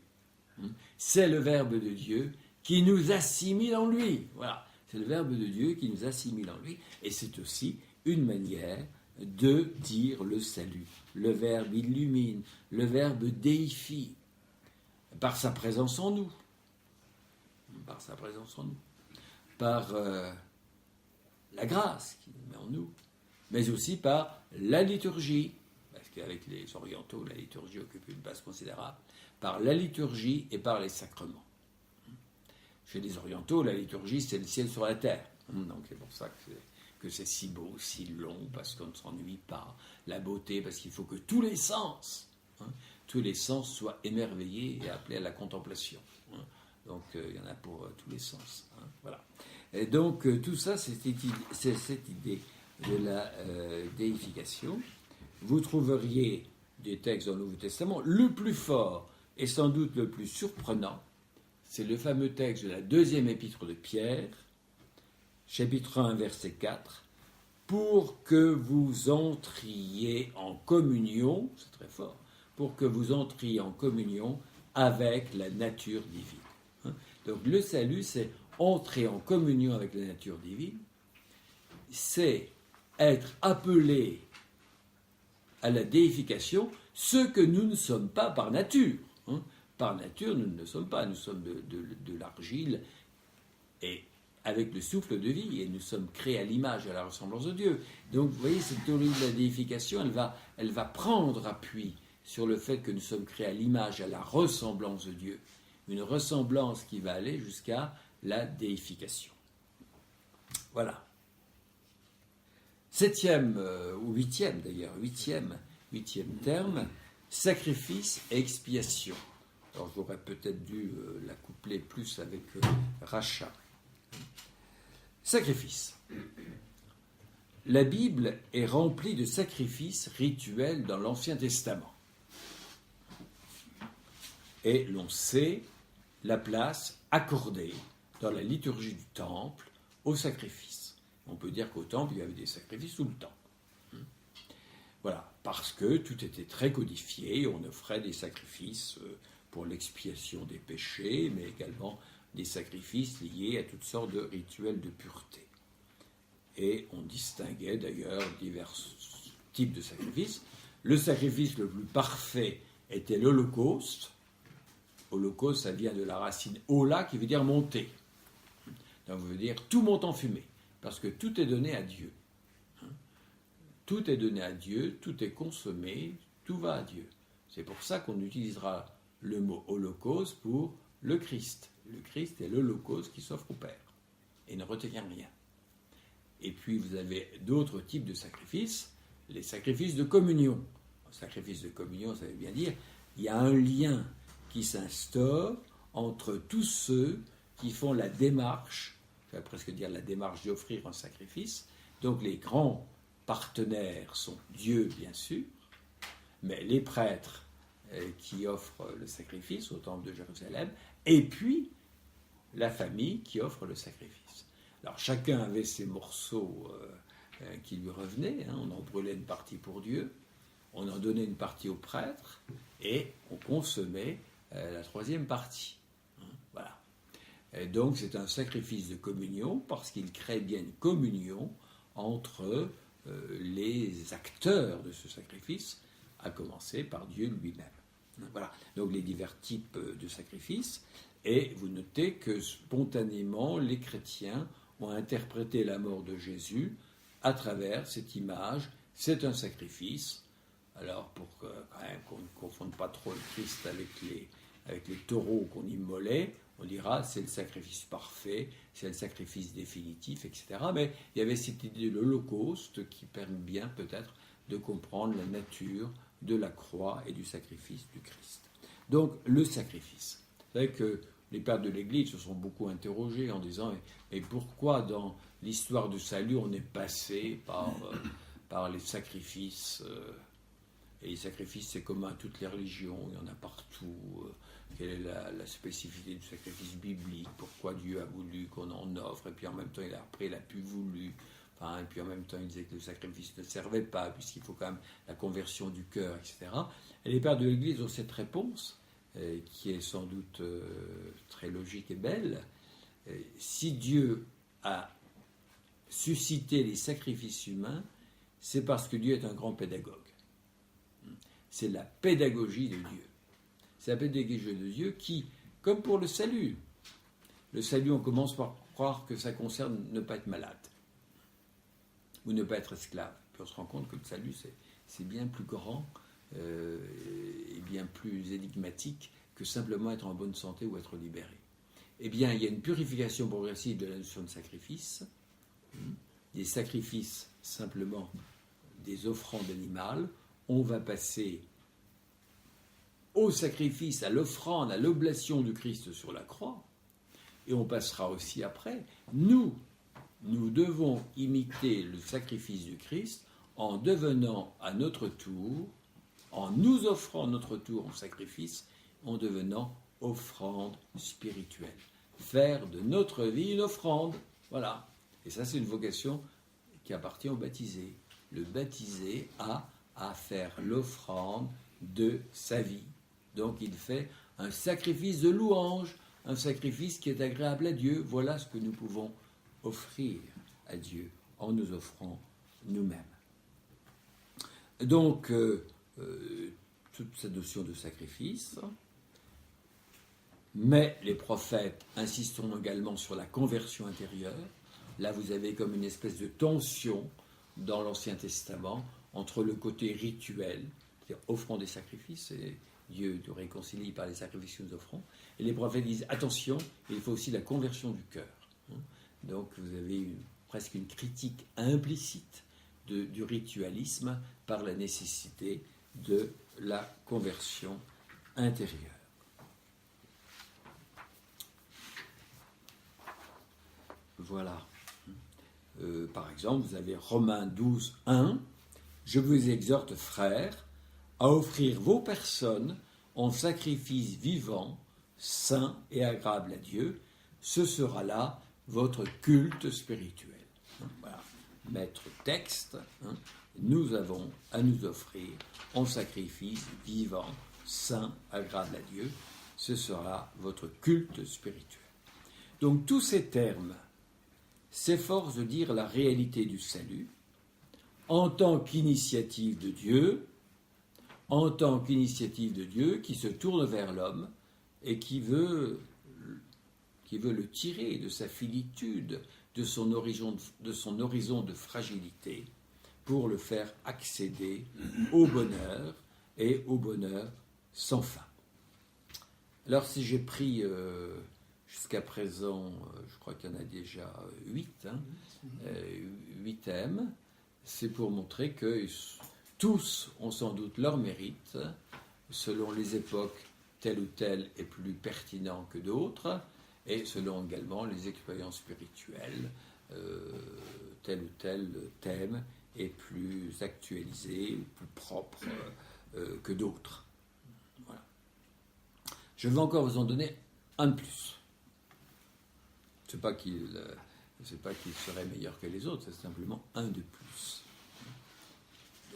C'est le Verbe de Dieu qui nous assimile en lui. Voilà, c'est le Verbe de Dieu qui nous assimile en lui. Et c'est aussi une manière de dire le salut. Le Verbe illumine, le Verbe déifie, par sa présence en nous. Par sa présence en nous. Par la grâce qu'il met en nous. Mais aussi par la liturgie. Parce qu'avec les orientaux, la liturgie occupe une place considérable. Par la liturgie et par les sacrements. Chez les orientaux, la liturgie, c'est le ciel sur la terre. Donc c'est pour ça que c'est si beau, si long, parce qu'on ne s'ennuie pas. La beauté, parce qu'il faut que tous les sens soient émerveillés et appelés à la contemplation. Donc il y en a pour tous les sens. Voilà. Et donc tout ça, c'est cette idée de la déification. Vous trouveriez des textes dans le Nouveau Testament. Le plus fort et sans doute le plus surprenant, c'est le fameux texte de la deuxième épître de Pierre, chapitre 1, verset 4, pour que vous entriez en communion, c'est très fort, pour que vous entriez en communion avec la nature divine. Donc le salut, c'est entrer en communion avec la nature divine, c'est être appelé à la déification, ce que nous ne sommes pas par nature. Par nature, nous ne le sommes pas. Nous sommes de l'argile et avec le souffle de vie, et nous sommes créés à l'image et à la ressemblance de Dieu. Donc, vous voyez, cette théorie de la déification, elle va prendre appui sur le fait que nous sommes créés à l'image et à la ressemblance de Dieu. Une ressemblance qui va aller jusqu'à la déification. Voilà. Septième, ou huitième d'ailleurs, huitième terme, sacrifice et expiation. Alors j'aurais peut-être dû la coupler plus avec rachat. Sacrifice. La Bible est remplie de sacrifices rituels dans l'Ancien Testament. Et l'on sait la place accordée dans la liturgie du temple au sacrifice. On peut dire qu'au temple, il y avait des sacrifices tout le temps. Voilà. parce que tout était très codifié, on offrait des sacrifices pour l'expiation des péchés, mais également des sacrifices liés à toutes sortes de rituels de pureté. Et on distinguait d'ailleurs divers types de sacrifices. Le sacrifice le plus parfait était l'Holocauste. Holocauste, ça vient de la racine hola, qui veut dire monter. Donc, ça veut dire tout monte en fumée, parce que tout est donné à Dieu. Tout est donné à Dieu, tout est consommé, tout va à Dieu. C'est pour ça qu'on utilisera le mot holocauste pour le Christ. Le Christ est l'holocauste qui s'offre au Père et ne retient rien. Et puis vous avez d'autres types de sacrifices, les sacrifices de communion. Le sacrifice de communion, ça veut bien dire il y a un lien qui s'instaure entre tous ceux qui font la démarche, je vais presque dire la démarche d'offrir un sacrifice. Donc les grands partenaires sont Dieu, bien sûr, mais les prêtres qui offrent le sacrifice au temple de Jérusalem, et puis la famille qui offre le sacrifice. Alors chacun avait ses morceaux qui lui revenaient, on en brûlait une partie pour Dieu, on en donnait une partie aux prêtres, et on consommait la troisième partie. Voilà. Et donc c'est un sacrifice de communion, parce qu'il crée bien une communion entre les acteurs de ce sacrifice, à commencer par Dieu lui-même. Voilà, donc les divers types de sacrifices, et vous notez que spontanément les chrétiens ont interprété la mort de Jésus à travers cette image. C'est un sacrifice, alors pour que, quand même qu'on ne confonde pas trop le Christ avec les taureaux qu'on immolait, on dira c'est le sacrifice parfait, c'est le sacrifice définitif, etc. Mais il y avait cette idée de l'Holocauste qui permet bien peut-être de comprendre la nature de la croix et du sacrifice du Christ. Donc le sacrifice. Vous savez que les pères de l'Église se sont beaucoup interrogés en disant mais pourquoi dans l'histoire du salut on est passé par les sacrifices et les sacrifices c'est commun à toutes les religions, il y en a partout. Quelle est la spécificité du sacrifice biblique? Pourquoi Dieu a voulu qu'on en offre? Et puis en même temps, il a plus voulu. Et puis en même temps, il disait que le sacrifice ne servait pas, puisqu'il faut quand même la conversion du cœur, etc. Et les pères de l'Église ont cette réponse, qui est sans doute très logique et belle. Si Dieu a suscité les sacrifices humains, c'est parce que Dieu est un grand pédagogue. C'est la pédagogie de Dieu. C'est la pédagogie de Dieu qui, comme pour le salut, on commence par croire que ça concerne ne pas être malade ou ne pas être esclave. Puis on se rend compte que le salut, c'est bien plus grand et bien plus énigmatique que simplement être en bonne santé ou être libéré. Eh bien, il y a une purification progressive de la notion de sacrifice, des sacrifices simplement des offrandes animales. On va passer au sacrifice, à l'offrande, à l'oblation du Christ sur la croix, et on passera aussi après. Nous devons imiter le sacrifice du Christ en devenant à notre tour, en nous offrant notre tour en sacrifice, en devenant offrande spirituelle. Faire de notre vie une offrande, voilà. Et ça, c'est une vocation qui appartient au baptisé. Le baptisé a à faire l'offrande de sa vie. Donc il fait un sacrifice de louange, un sacrifice qui est agréable à Dieu. Voilà ce que nous pouvons offrir à Dieu en nous offrant nous-mêmes. Donc, toute cette notion de sacrifice, mais les prophètes insisteront également sur la conversion intérieure. Là, vous avez comme une espèce de tension dans l'Ancien Testament entre le côté rituel, c'est-à-dire offrant des sacrifices, et Dieu nous réconcilie par les sacrifices que nous offrons. Et les prophètes disent, attention, il faut aussi la conversion du cœur. Donc vous avez presque une critique implicite du ritualisme par la nécessité de la conversion intérieure. Voilà. Par exemple, vous avez Romains 12, 1. « Je vous exhorte, frères, à offrir vos personnes en sacrifice vivant, saint et agréable à Dieu. Ce sera là votre culte spirituel. » Voilà. Maître texte. nous avons à nous offrir en sacrifice vivant, saint, agréable à Dieu. Ce sera votre culte spirituel. Donc tous ces termes s'efforcent de dire la réalité du salut en tant qu'initiative de Dieu, qui se tourne vers l'homme et qui veut le tirer de sa finitude, de son horizon de fragilité, pour le faire accéder au bonheur et au bonheur sans fin. Alors si j'ai pris jusqu'à présent, je crois qu'il y en a déjà 8 thèmes, c'est pour montrer que tous ont sans doute leur mérite, selon les époques, tel ou tel est plus pertinent que d'autres, et selon également les expériences spirituelles, tel ou tel thème est plus actualisé, plus propre que d'autres. Voilà. Je vais encore vous en donner un de plus. Ce n'est pas qu'il serait meilleur que les autres, c'est simplement un de plus.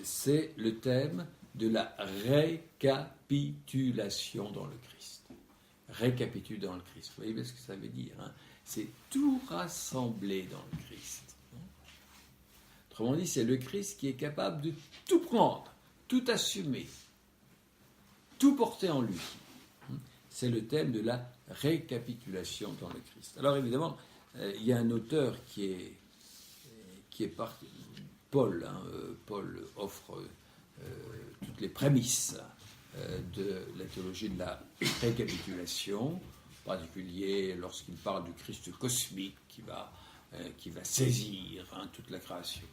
C'est le thème de la récapitulation dans le Christ. Récapituler dans le Christ. Vous voyez bien ce que ça veut dire, hein? C'est tout rassembler dans le Christ. Autrement dit, c'est le Christ qui est capable de tout prendre, tout assumer, tout porter en lui. C'est le thème de la récapitulation dans le Christ. Alors évidemment, il y a un auteur qui est parti, Paul. Paul offre toutes les prémices de la théologie de la récapitulation, en particulier lorsqu'il parle du Christ cosmique qui va saisir toute la création.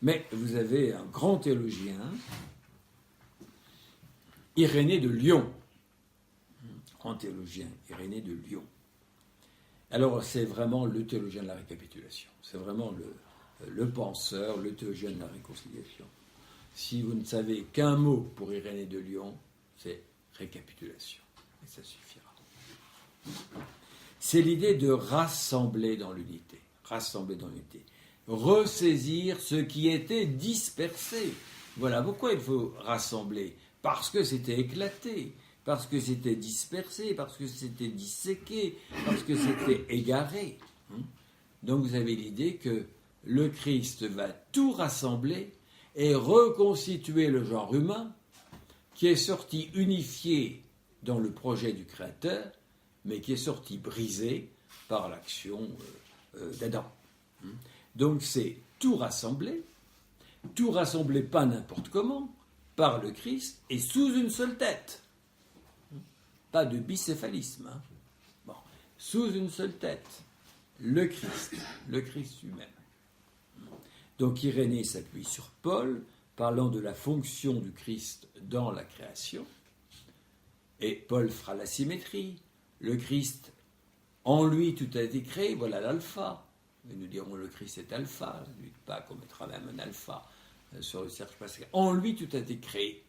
Mais vous avez un grand théologien, Irénée de Lyon. Grand théologien, Irénée de Lyon. Alors, c'est vraiment le théologien de la récapitulation. C'est vraiment le penseur, le théologien de la réconciliation. Si vous ne savez qu'un mot pour Irénée de Lyon, c'est récapitulation. Et ça suffira. C'est l'idée de rassembler dans l'unité. Rassembler dans l'unité. Ressaisir ce qui était dispersé. Voilà pourquoi il faut rassembler. Parce que c'était éclaté, parce que c'était dispersé, parce que c'était disséqué, parce que c'était égaré. Donc vous avez l'idée que le Christ va tout rassembler et reconstituer le genre humain qui est sorti unifié dans le projet du Créateur, mais qui est sorti brisé par l'action d'Adam. Donc c'est tout rassembler pas n'importe comment, par le Christ et sous une seule tête. Pas de bicéphalisme. Bon. Sous une seule tête. Le Christ lui-même. Donc Irénée s'appuie sur Paul, parlant de la fonction du Christ dans la création. Et Paul fera la symétrie. Le Christ, en lui, tout a été créé. Voilà l'alpha. Et nous dirons le Christ est alpha. Je ne dis pas qu'on mettra même un alpha sur le cercle pascal. En lui, tout a été créé.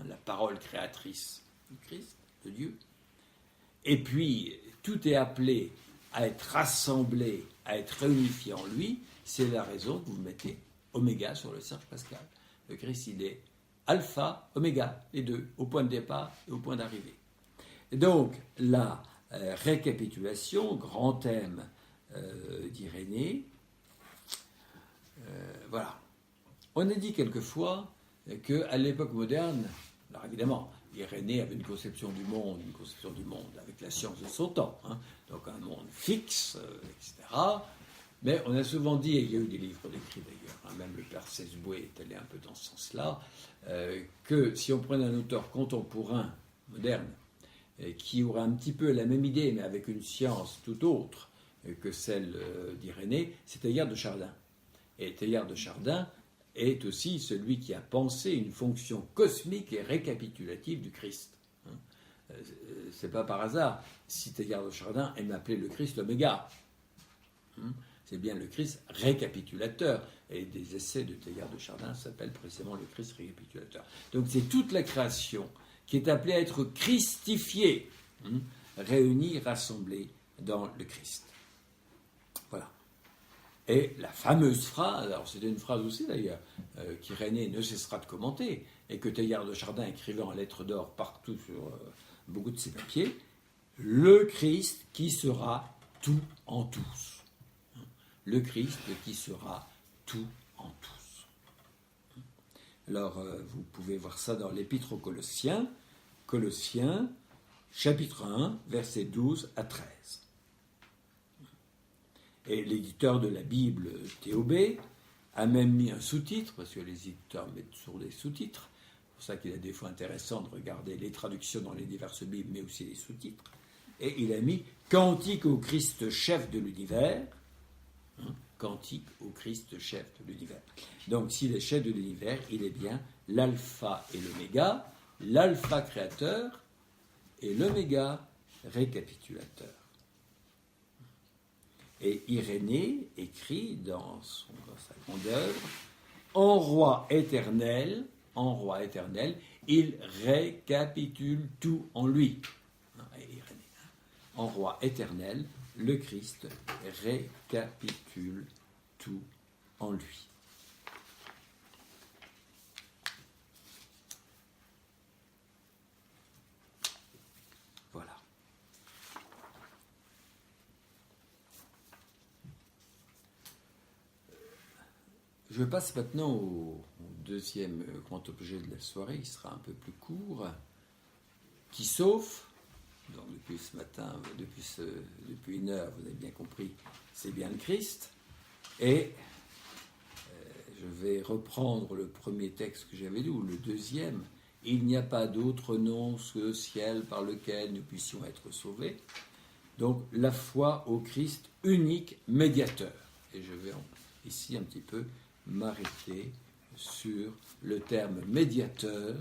La parole créatrice du Christ, de Dieu. Et puis, tout est appelé à être rassemblé, à être réunifié en lui. C'est la raison que vous mettez oméga sur le cercle pascal. Le Christ, il est alpha, oméga, les deux, au point de départ et au point d'arrivée. Et donc, la récapitulation, grand thème d'Irénée, voilà. On a dit quelquefois qu'à l'époque moderne, alors évidemment, Irénée avait une conception du monde avec la science de son temps, donc un monde fixe, etc. Mais on a souvent dit, et il y a eu des livres d'écrits d'ailleurs, même le père Sesboué est allé un peu dans ce sens-là, que si on prenait un auteur contemporain, moderne, qui aurait un petit peu la même idée, mais avec une science tout autre que celle d'Irénée, c'est Teilhard de Chardin. Et Teilhard de Chardin est aussi celui qui a pensé une fonction cosmique et récapitulative du Christ. C'est pas par hasard si Teilhard de Chardin aime appeler le Christ l'oméga. C'est bien le Christ récapitulateur. Et des essais de Teilhard de Chardin s'appellent précisément le Christ récapitulateur. Donc c'est toute la création qui est appelée à être christifiée, réunie, rassemblée dans le Christ. Voilà. Et la fameuse phrase, alors c'était une phrase aussi d'ailleurs, qu'Irénée ne cessera de commenter, et que Teilhard de Chardin écrivait en lettres d'or partout sur beaucoup de ses papiers, le Christ qui sera tout en tous. Le Christ qui sera tout en tous. Alors, vous pouvez voir ça dans l'Épître aux Colossiens, Colossiens, chapitre 1, versets 12 à 13. Et l'éditeur de la Bible, Théobé, a même mis un sous-titre, parce que les éditeurs mettent sur des sous-titres. C'est pour ça qu'il est des fois intéressant de regarder les traductions dans les diverses Bibles, mais aussi les sous-titres. Et il a mis « Cantique au Christ chef de l'univers ». Cantique au Christ chef de l'univers. Donc, s'il est chef de l'univers, il est bien l'alpha et l'oméga, l'alpha créateur et l'oméga récapitulateur. Et Irénée écrit dans sa grande œuvre, en roi éternel, il récapitule tout en lui. En roi éternel, le Christ récapitule tout en lui. Voilà. Je passe maintenant au deuxième grand objet de la soirée, il sera un peu plus court, qui sauf. Donc depuis ce matin, depuis une heure, vous avez bien compris, c'est bien le Christ. Et je vais reprendre le premier texte que j'avais lu, ou le deuxième. Il n'y a pas d'autre nom sous le ciel par lequel nous puissions être sauvés. Donc la foi au Christ, unique médiateur. Et je vais ici un petit peu m'arrêter sur le terme médiateur.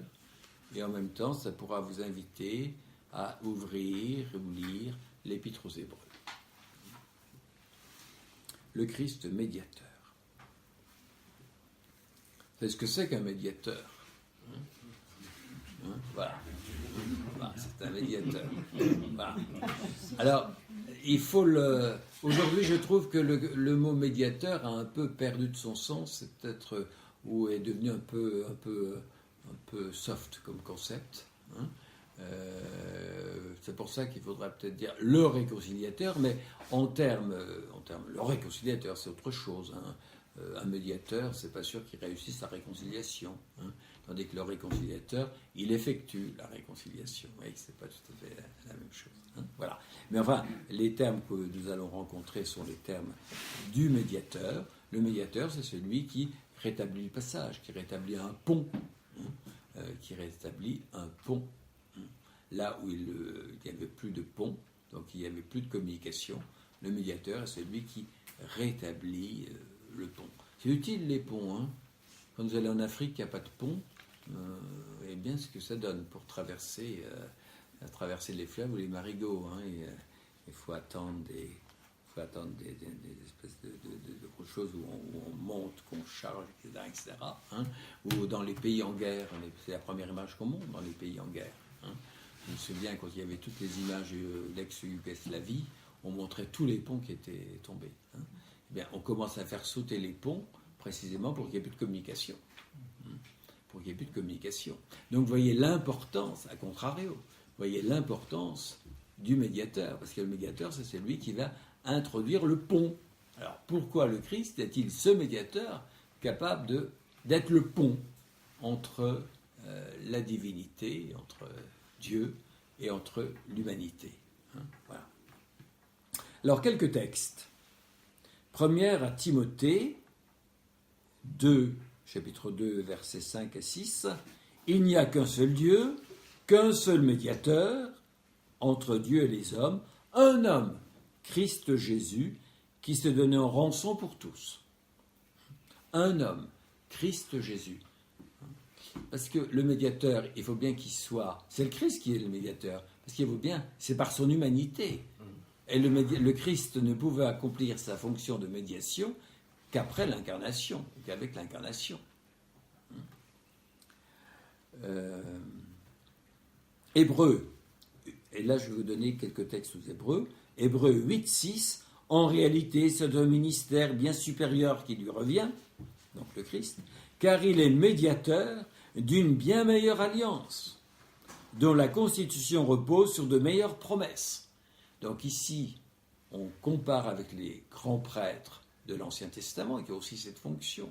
Et en même temps, ça pourra vous inviter à ouvrir ou lire l'Épître aux Hébreux. Le Christ médiateur. Vous savez ce que c'est qu'un médiateur ? Voilà. C'est un médiateur. Voilà. Alors, il faut le... Aujourd'hui, je trouve que le mot médiateur a un peu perdu de son sens. C'est peut-être ou est devenu un peu soft comme concept. C'est pour ça qu'il faudra peut-être dire le réconciliateur, mais en termes le réconciliateur, c'est autre chose. Un médiateur, c'est pas sûr qu'il réussisse la réconciliation. Tandis que le réconciliateur, il effectue la réconciliation. Oui, c'est pas tout à fait la même chose. Voilà. Mais enfin, les termes que nous allons rencontrer sont les termes du médiateur. Le médiateur, c'est celui qui rétablit le passage, qui rétablit un pont. Là où il n'y avait plus de pont, donc il n'y avait plus de communication, le médiateur est celui qui rétablit le pont. C'est utile les ponts. Quand vous allez en Afrique, il n'y a pas de pont, vous voyez bien ce que ça donne pour traverser les fleuves ou les marigots. Il faut attendre des espèces de grosses choses où on monte, qu'on charge, etc. Ou dans les pays en guerre, c'est la première image qu'on montre dans les pays en guerre. Je me souviens quand il y avait toutes les images de l'ex-Yougoslavie, on montrait tous les ponts qui étaient tombés. Eh bien, on commence à faire sauter les ponts précisément pour qu'il n'y ait plus de communication. Donc, vous voyez l'importance, à contrario, vous voyez l'importance du médiateur, parce que le médiateur, c'est celui qui va introduire le pont. Alors, pourquoi le Christ est-il ce médiateur capable d'être le pont entre la divinité, entre Dieu et entre l'humanité. Voilà. Alors, quelques textes. Première à Timothée 2, chapitre 2, versets 5 à 6. Il n'y a qu'un seul Dieu, qu'un seul médiateur entre Dieu et les hommes, un homme, Christ Jésus, qui s'est donné en rançon pour tous. Un homme, Christ Jésus. Parce que le médiateur, il faut bien qu'il soit... C'est le Christ qui est le médiateur. Parce qu'il faut bien... C'est par son humanité. Et le Christ ne pouvait accomplir sa fonction de médiation qu'après l'incarnation, qu'avec l'incarnation. Hébreux. Et là, je vais vous donner quelques textes aux Hébreux. Hébreux 8, 6. En réalité, c'est un ministère bien supérieur qui lui revient, donc le Christ, car il est médiateur d'une bien meilleure alliance, dont la constitution repose sur de meilleures promesses. Donc ici, on compare avec les grands prêtres de l'Ancien Testament, qui ont aussi cette fonction.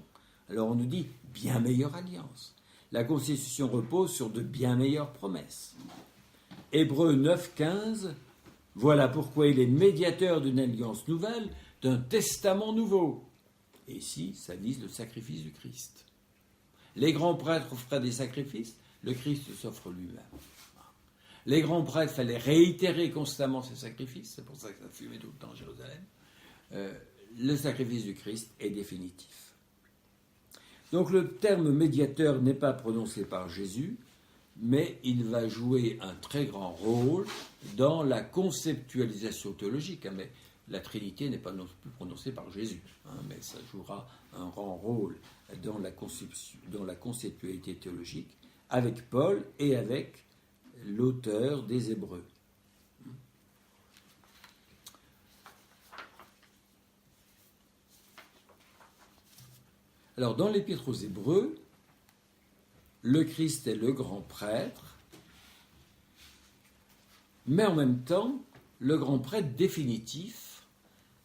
Alors on nous dit bien meilleure alliance. La constitution repose sur de bien meilleures promesses. Hébreux 9,15, voilà pourquoi il est médiateur d'une alliance nouvelle, d'un testament nouveau. Et ici, ça vise le sacrifice du Christ. Les grands prêtres offraient des sacrifices, le Christ s'offre lui-même. Les grands prêtres, fallait réitérer constamment ces sacrifices, c'est pour ça que ça fumait tout le temps à Jérusalem. Le sacrifice du Christ est définitif. Donc le terme médiateur n'est pas prononcé par Jésus, mais il va jouer un très grand rôle dans la conceptualisation théologique. Mais la Trinité n'est pas non plus prononcée par Jésus, mais ça jouera un grand rôle dans la conceptualité théologique avec Paul et avec l'auteur des Hébreux. Alors, dans l'Épître aux Hébreux, le Christ est le grand prêtre, mais en même temps, le grand prêtre définitif.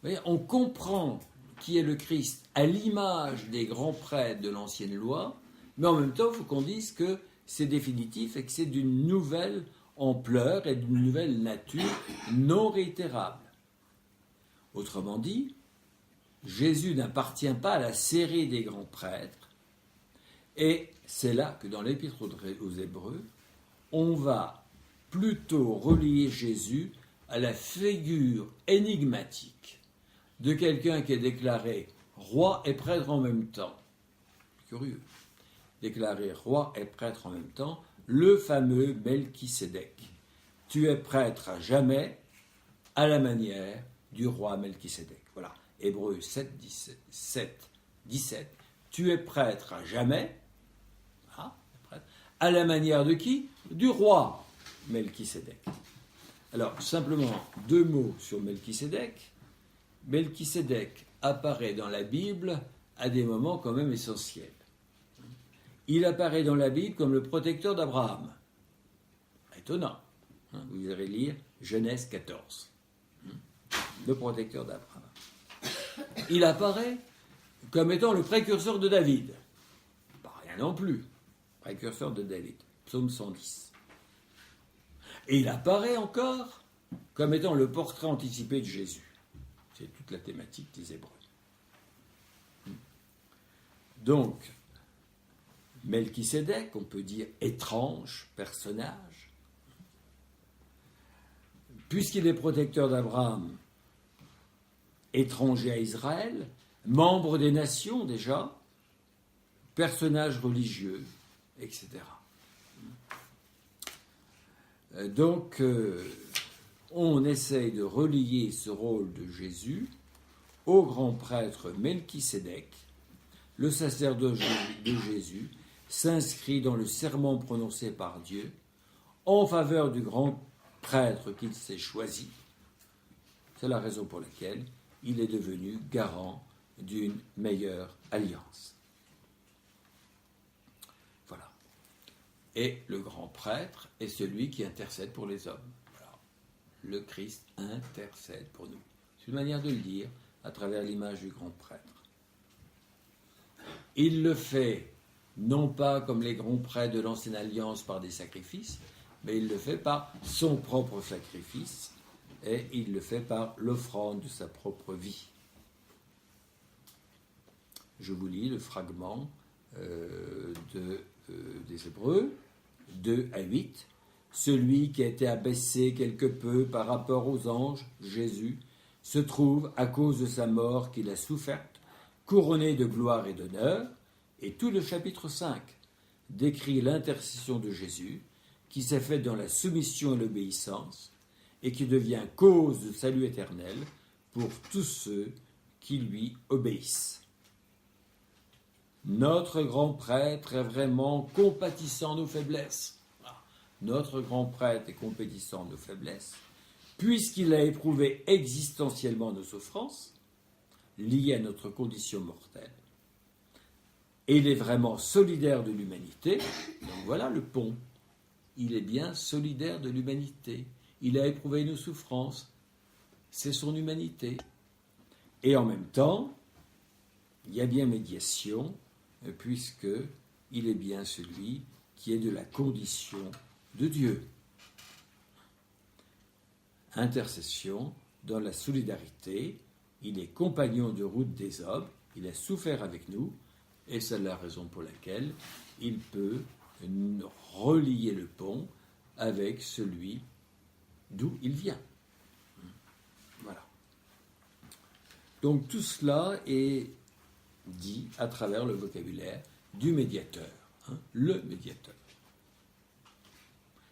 Vous voyez, on comprend qui est le Christ à l'image des grands prêtres de l'ancienne loi, mais en même temps, il faut qu'on dise que c'est définitif et que c'est d'une nouvelle ampleur et d'une nouvelle nature non réitérable. Autrement dit, Jésus n'appartient pas à la série des grands prêtres, et c'est là que dans l'Épître aux Hébreux, on va plutôt relier Jésus à la figure énigmatique de quelqu'un qui est déclaré roi et prêtre en même temps. Curieux. Déclaré roi et prêtre en même temps, le fameux Melchisédek. Tu es prêtre à jamais, à la manière du roi Melchisédek. Voilà, Hébreux 7, 17. Tu es prêtre à jamais, à la manière de qui? Du roi Melchisédek. Alors, simplement, 2 mots sur Melchisédek. Melchisédek apparaît dans la Bible à des moments quand même essentiels. Il apparaît dans la Bible comme le protecteur d'Abraham. Étonnant. Vous irez lire Genèse 14. Le protecteur d'Abraham. Il apparaît comme étant le précurseur de David. Pas rien non plus. Précurseur de David. Psaume 110. Et il apparaît encore comme étant le portrait anticipé de Jésus. C'est toute la thématique des Hébreux. Donc, Melchisédek, on peut dire étrange personnage, puisqu'il est protecteur d'Abraham, étranger à Israël, membre des nations déjà, personnage religieux, etc. Donc, on essaye de relier ce rôle de Jésus au grand prêtre Melchisédek. Le sacerdoce de Jésus s'inscrit dans le serment prononcé par Dieu en faveur du grand prêtre qu'il s'est choisi. C'est la raison pour laquelle il est devenu garant d'une meilleure alliance. Voilà. Et le grand prêtre est celui qui intercède pour les hommes. Voilà. Le Christ intercède pour nous. C'est une manière de le dire à travers l'image du grand prêtre. Il le fait non pas comme les grands prêtres de l'Ancienne Alliance par des sacrifices, mais il le fait par son propre sacrifice et il le fait par l'offrande de sa propre vie. Je vous lis le fragment des Hébreux 2 à 8. Celui qui a été abaissé quelque peu par rapport aux anges, Jésus, se trouve, à cause de sa mort qu'il a soufferte, couronné de gloire et d'honneur. Et tout le chapitre 5 décrit l'intercession de Jésus, qui s'est faite dans la soumission et l'obéissance, et qui devient cause de salut éternel pour tous ceux qui lui obéissent. Notre grand prêtre est vraiment compatissant nos faiblesses. Notre grand prêtre est compatissant nos faiblesses, puisqu'il a éprouvé existentiellement nos souffrances, liées à notre condition mortelle, et il est vraiment solidaire de l'humanité, donc voilà le pont. Il est bien solidaire de l'humanité. Il a éprouvé nos souffrances. C'est son humanité. Et en même temps, il y a bien médiation, puisque il est bien celui qui est de la condition de Dieu. Intercession dans la solidarité. Il est compagnon de route des hommes. Il a souffert avec nous. Et c'est la raison pour laquelle il peut relier le pont avec celui d'où il vient. Voilà. Donc tout cela est dit à travers le vocabulaire du médiateur, le médiateur.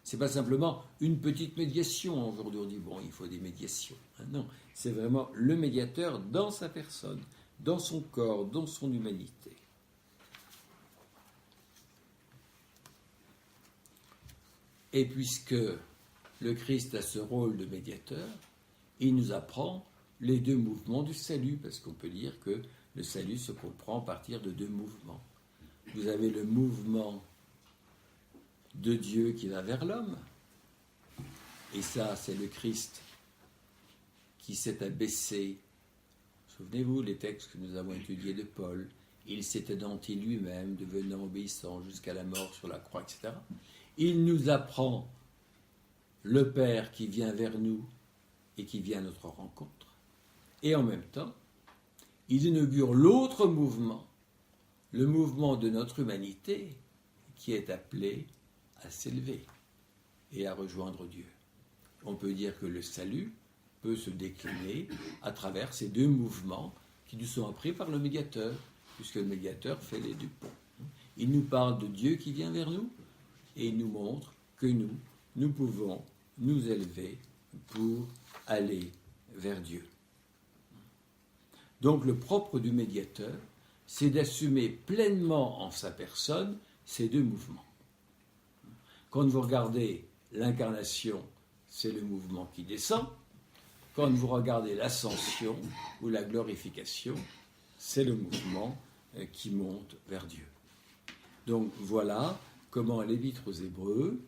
C'est pas simplement une petite médiation. Aujourd'hui on dit bon, il faut des médiations. Non, c'est vraiment le médiateur dans sa personne, dans son corps, dans son humanité. Et puisque le Christ a ce rôle de médiateur, il nous apprend les deux mouvements du salut, parce qu'on peut dire que le salut se comprend à partir de deux mouvements. Vous avez le mouvement de Dieu qui va vers l'homme, et ça, c'est le Christ qui s'est abaissé. Souvenez-vous les textes que nous avons étudiés de Paul. Il s'était anéanti lui-même, devenant obéissant jusqu'à la mort sur la croix, etc. Il nous apprend le Père qui vient vers nous et qui vient à notre rencontre. Et en même temps, il inaugure l'autre mouvement, le mouvement de notre humanité qui est appelé à s'élever et à rejoindre Dieu. On peut dire que le salut peut se décliner à travers ces deux mouvements qui nous sont appris par le médiateur, puisque le médiateur fait les deux ponts. Il nous parle de Dieu qui vient vers nous, et il nous montre que nous pouvons nous élever pour aller vers Dieu. Donc le propre du médiateur, c'est d'assumer pleinement en sa personne ces deux mouvements. Quand vous regardez l'incarnation, c'est le mouvement qui descend. Quand vous regardez l'ascension ou la glorification, c'est le mouvement qui monte vers Dieu. Donc voilà comment l'Épître aux Hébreux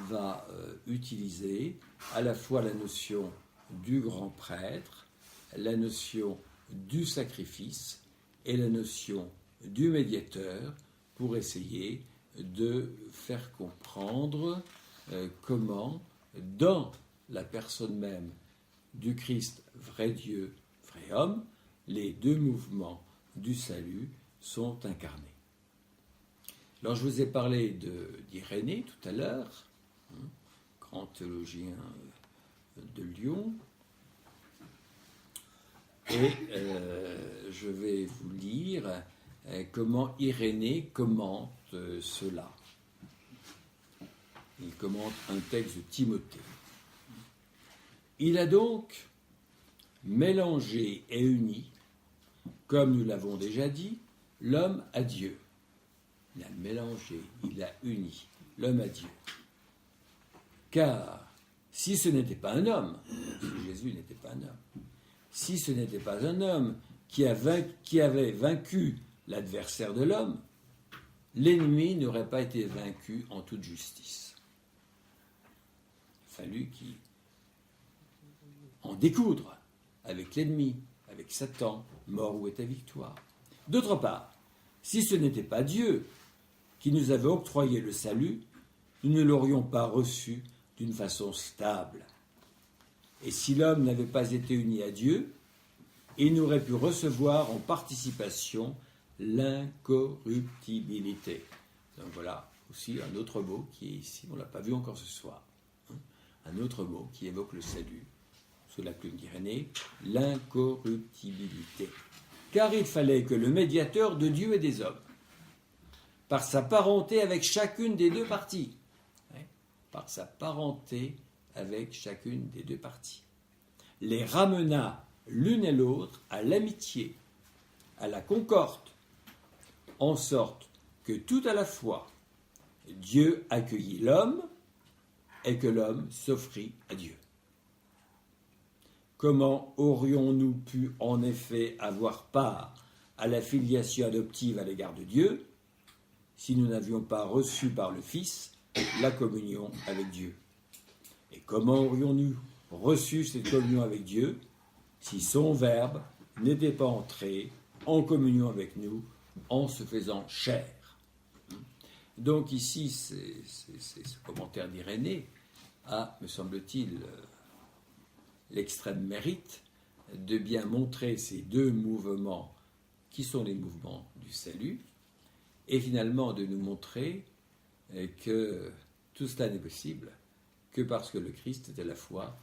va utiliser à la fois la notion du grand prêtre, la notion du sacrifice et la notion du médiateur pour essayer de faire comprendre comment, dans la personne même du Christ, vrai Dieu, vrai homme, les deux mouvements du salut sont incarnés. Alors je vous ai parlé d'Irénée tout à l'heure, grand théologien de Lyon, et je vais vous lire comment Irénée commente cela. Il commente un texte de Timothée. Il a donc mélangé et uni, comme nous l'avons déjà dit, l'homme à Dieu. Il a mélangé, il a uni l'homme à Dieu. Car si ce n'était pas un homme, si Jésus n'était pas un homme, si ce n'était pas un homme qui avait vaincu l'adversaire de l'homme, l'ennemi n'aurait pas été vaincu en toute justice. Il a fallu qu'il en découdre avec l'ennemi, avec Satan, mort où est ta victoire. D'autre part, si ce n'était pas Dieu qui nous avait octroyé le salut, nous ne l'aurions pas reçu d'une façon stable. Et si l'homme n'avait pas été uni à Dieu, il n'aurait pu recevoir en participation l'incorruptibilité. Donc voilà aussi un autre mot qui est ici, on ne l'a pas vu encore ce soir. Un autre mot qui évoque le salut, sous la plume d'Irénée, l'incorruptibilité. Car il fallait que le médiateur de Dieu et des hommes, par sa parenté avec chacune des deux parties, par sa parenté avec chacune des deux parties, les ramena l'une et l'autre à l'amitié, à la concorde, en sorte que tout à la fois Dieu accueillit l'homme et que l'homme s'offrit à Dieu. comment aurions-nous pu en effet avoir part à la filiation adoptive à l'égard de Dieu si nous n'avions pas reçu par le Fils la communion avec Dieu? Et comment aurions-nous reçu cette communion avec Dieu si son Verbe n'était pas entré en communion avec nous en se faisant chair? Donc ici, ce commentaire d'Irénée a, me semble-t-il, l'extrême mérite de bien montrer ces deux mouvements qui sont les mouvements du salut, et finalement de nous montrer que tout cela n'est possible que parce que le Christ est à la fois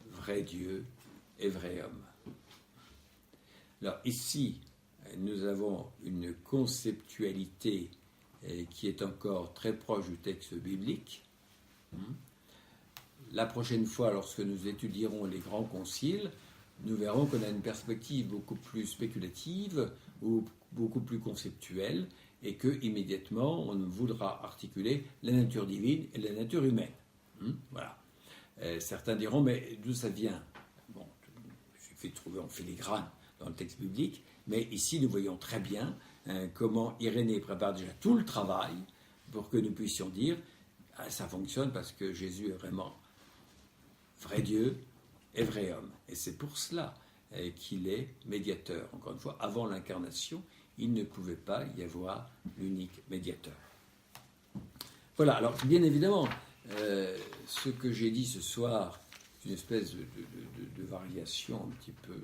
vrai Dieu et vrai homme. Alors ici, nous avons une conceptualité qui est encore très proche du texte biblique. La prochaine fois, lorsque nous étudierons les grands conciles, nous verrons qu'on a une perspective beaucoup plus spéculative ou beaucoup plus conceptuelle, et que immédiatement on voudra articuler la nature divine et la nature humaine. Voilà. Certains diront, mais d'où ça vient? Bon, il suffit de trouver en filigrane dans le texte biblique, mais ici nous voyons très bien comment Irénée prépare déjà tout le travail pour que nous puissions dire ça fonctionne parce que Jésus est vraiment vrai Dieu et vrai homme. Et c'est pour cela qu'il est médiateur. Encore une fois, avant l'incarnation, il ne pouvait pas y avoir l'unique médiateur. Voilà, alors bien évidemment, ce que j'ai dit ce soir, c'est une espèce de variation un petit peu,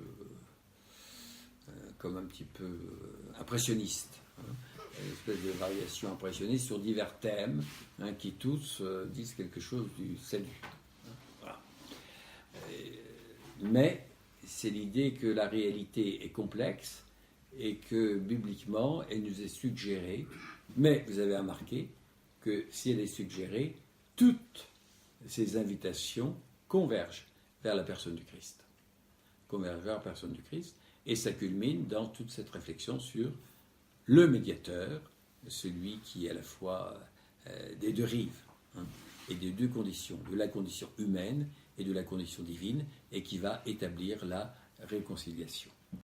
comme un petit peu impressionniste. Une espèce de variation impressionniste sur divers thèmes qui tous disent quelque chose du salut. Voilà. Mais c'est l'idée que la réalité est complexe et que bibliquement elle nous est suggérée, mais vous avez remarqué que si elle est suggérée, toutes ces invitations convergent vers la personne du Christ. Convergent vers la personne du Christ, et ça culmine dans toute cette réflexion sur le médiateur, celui qui est à la fois des deux rives, et des deux conditions, de la condition humaine et de la condition divine, et qui va établir la réconciliation.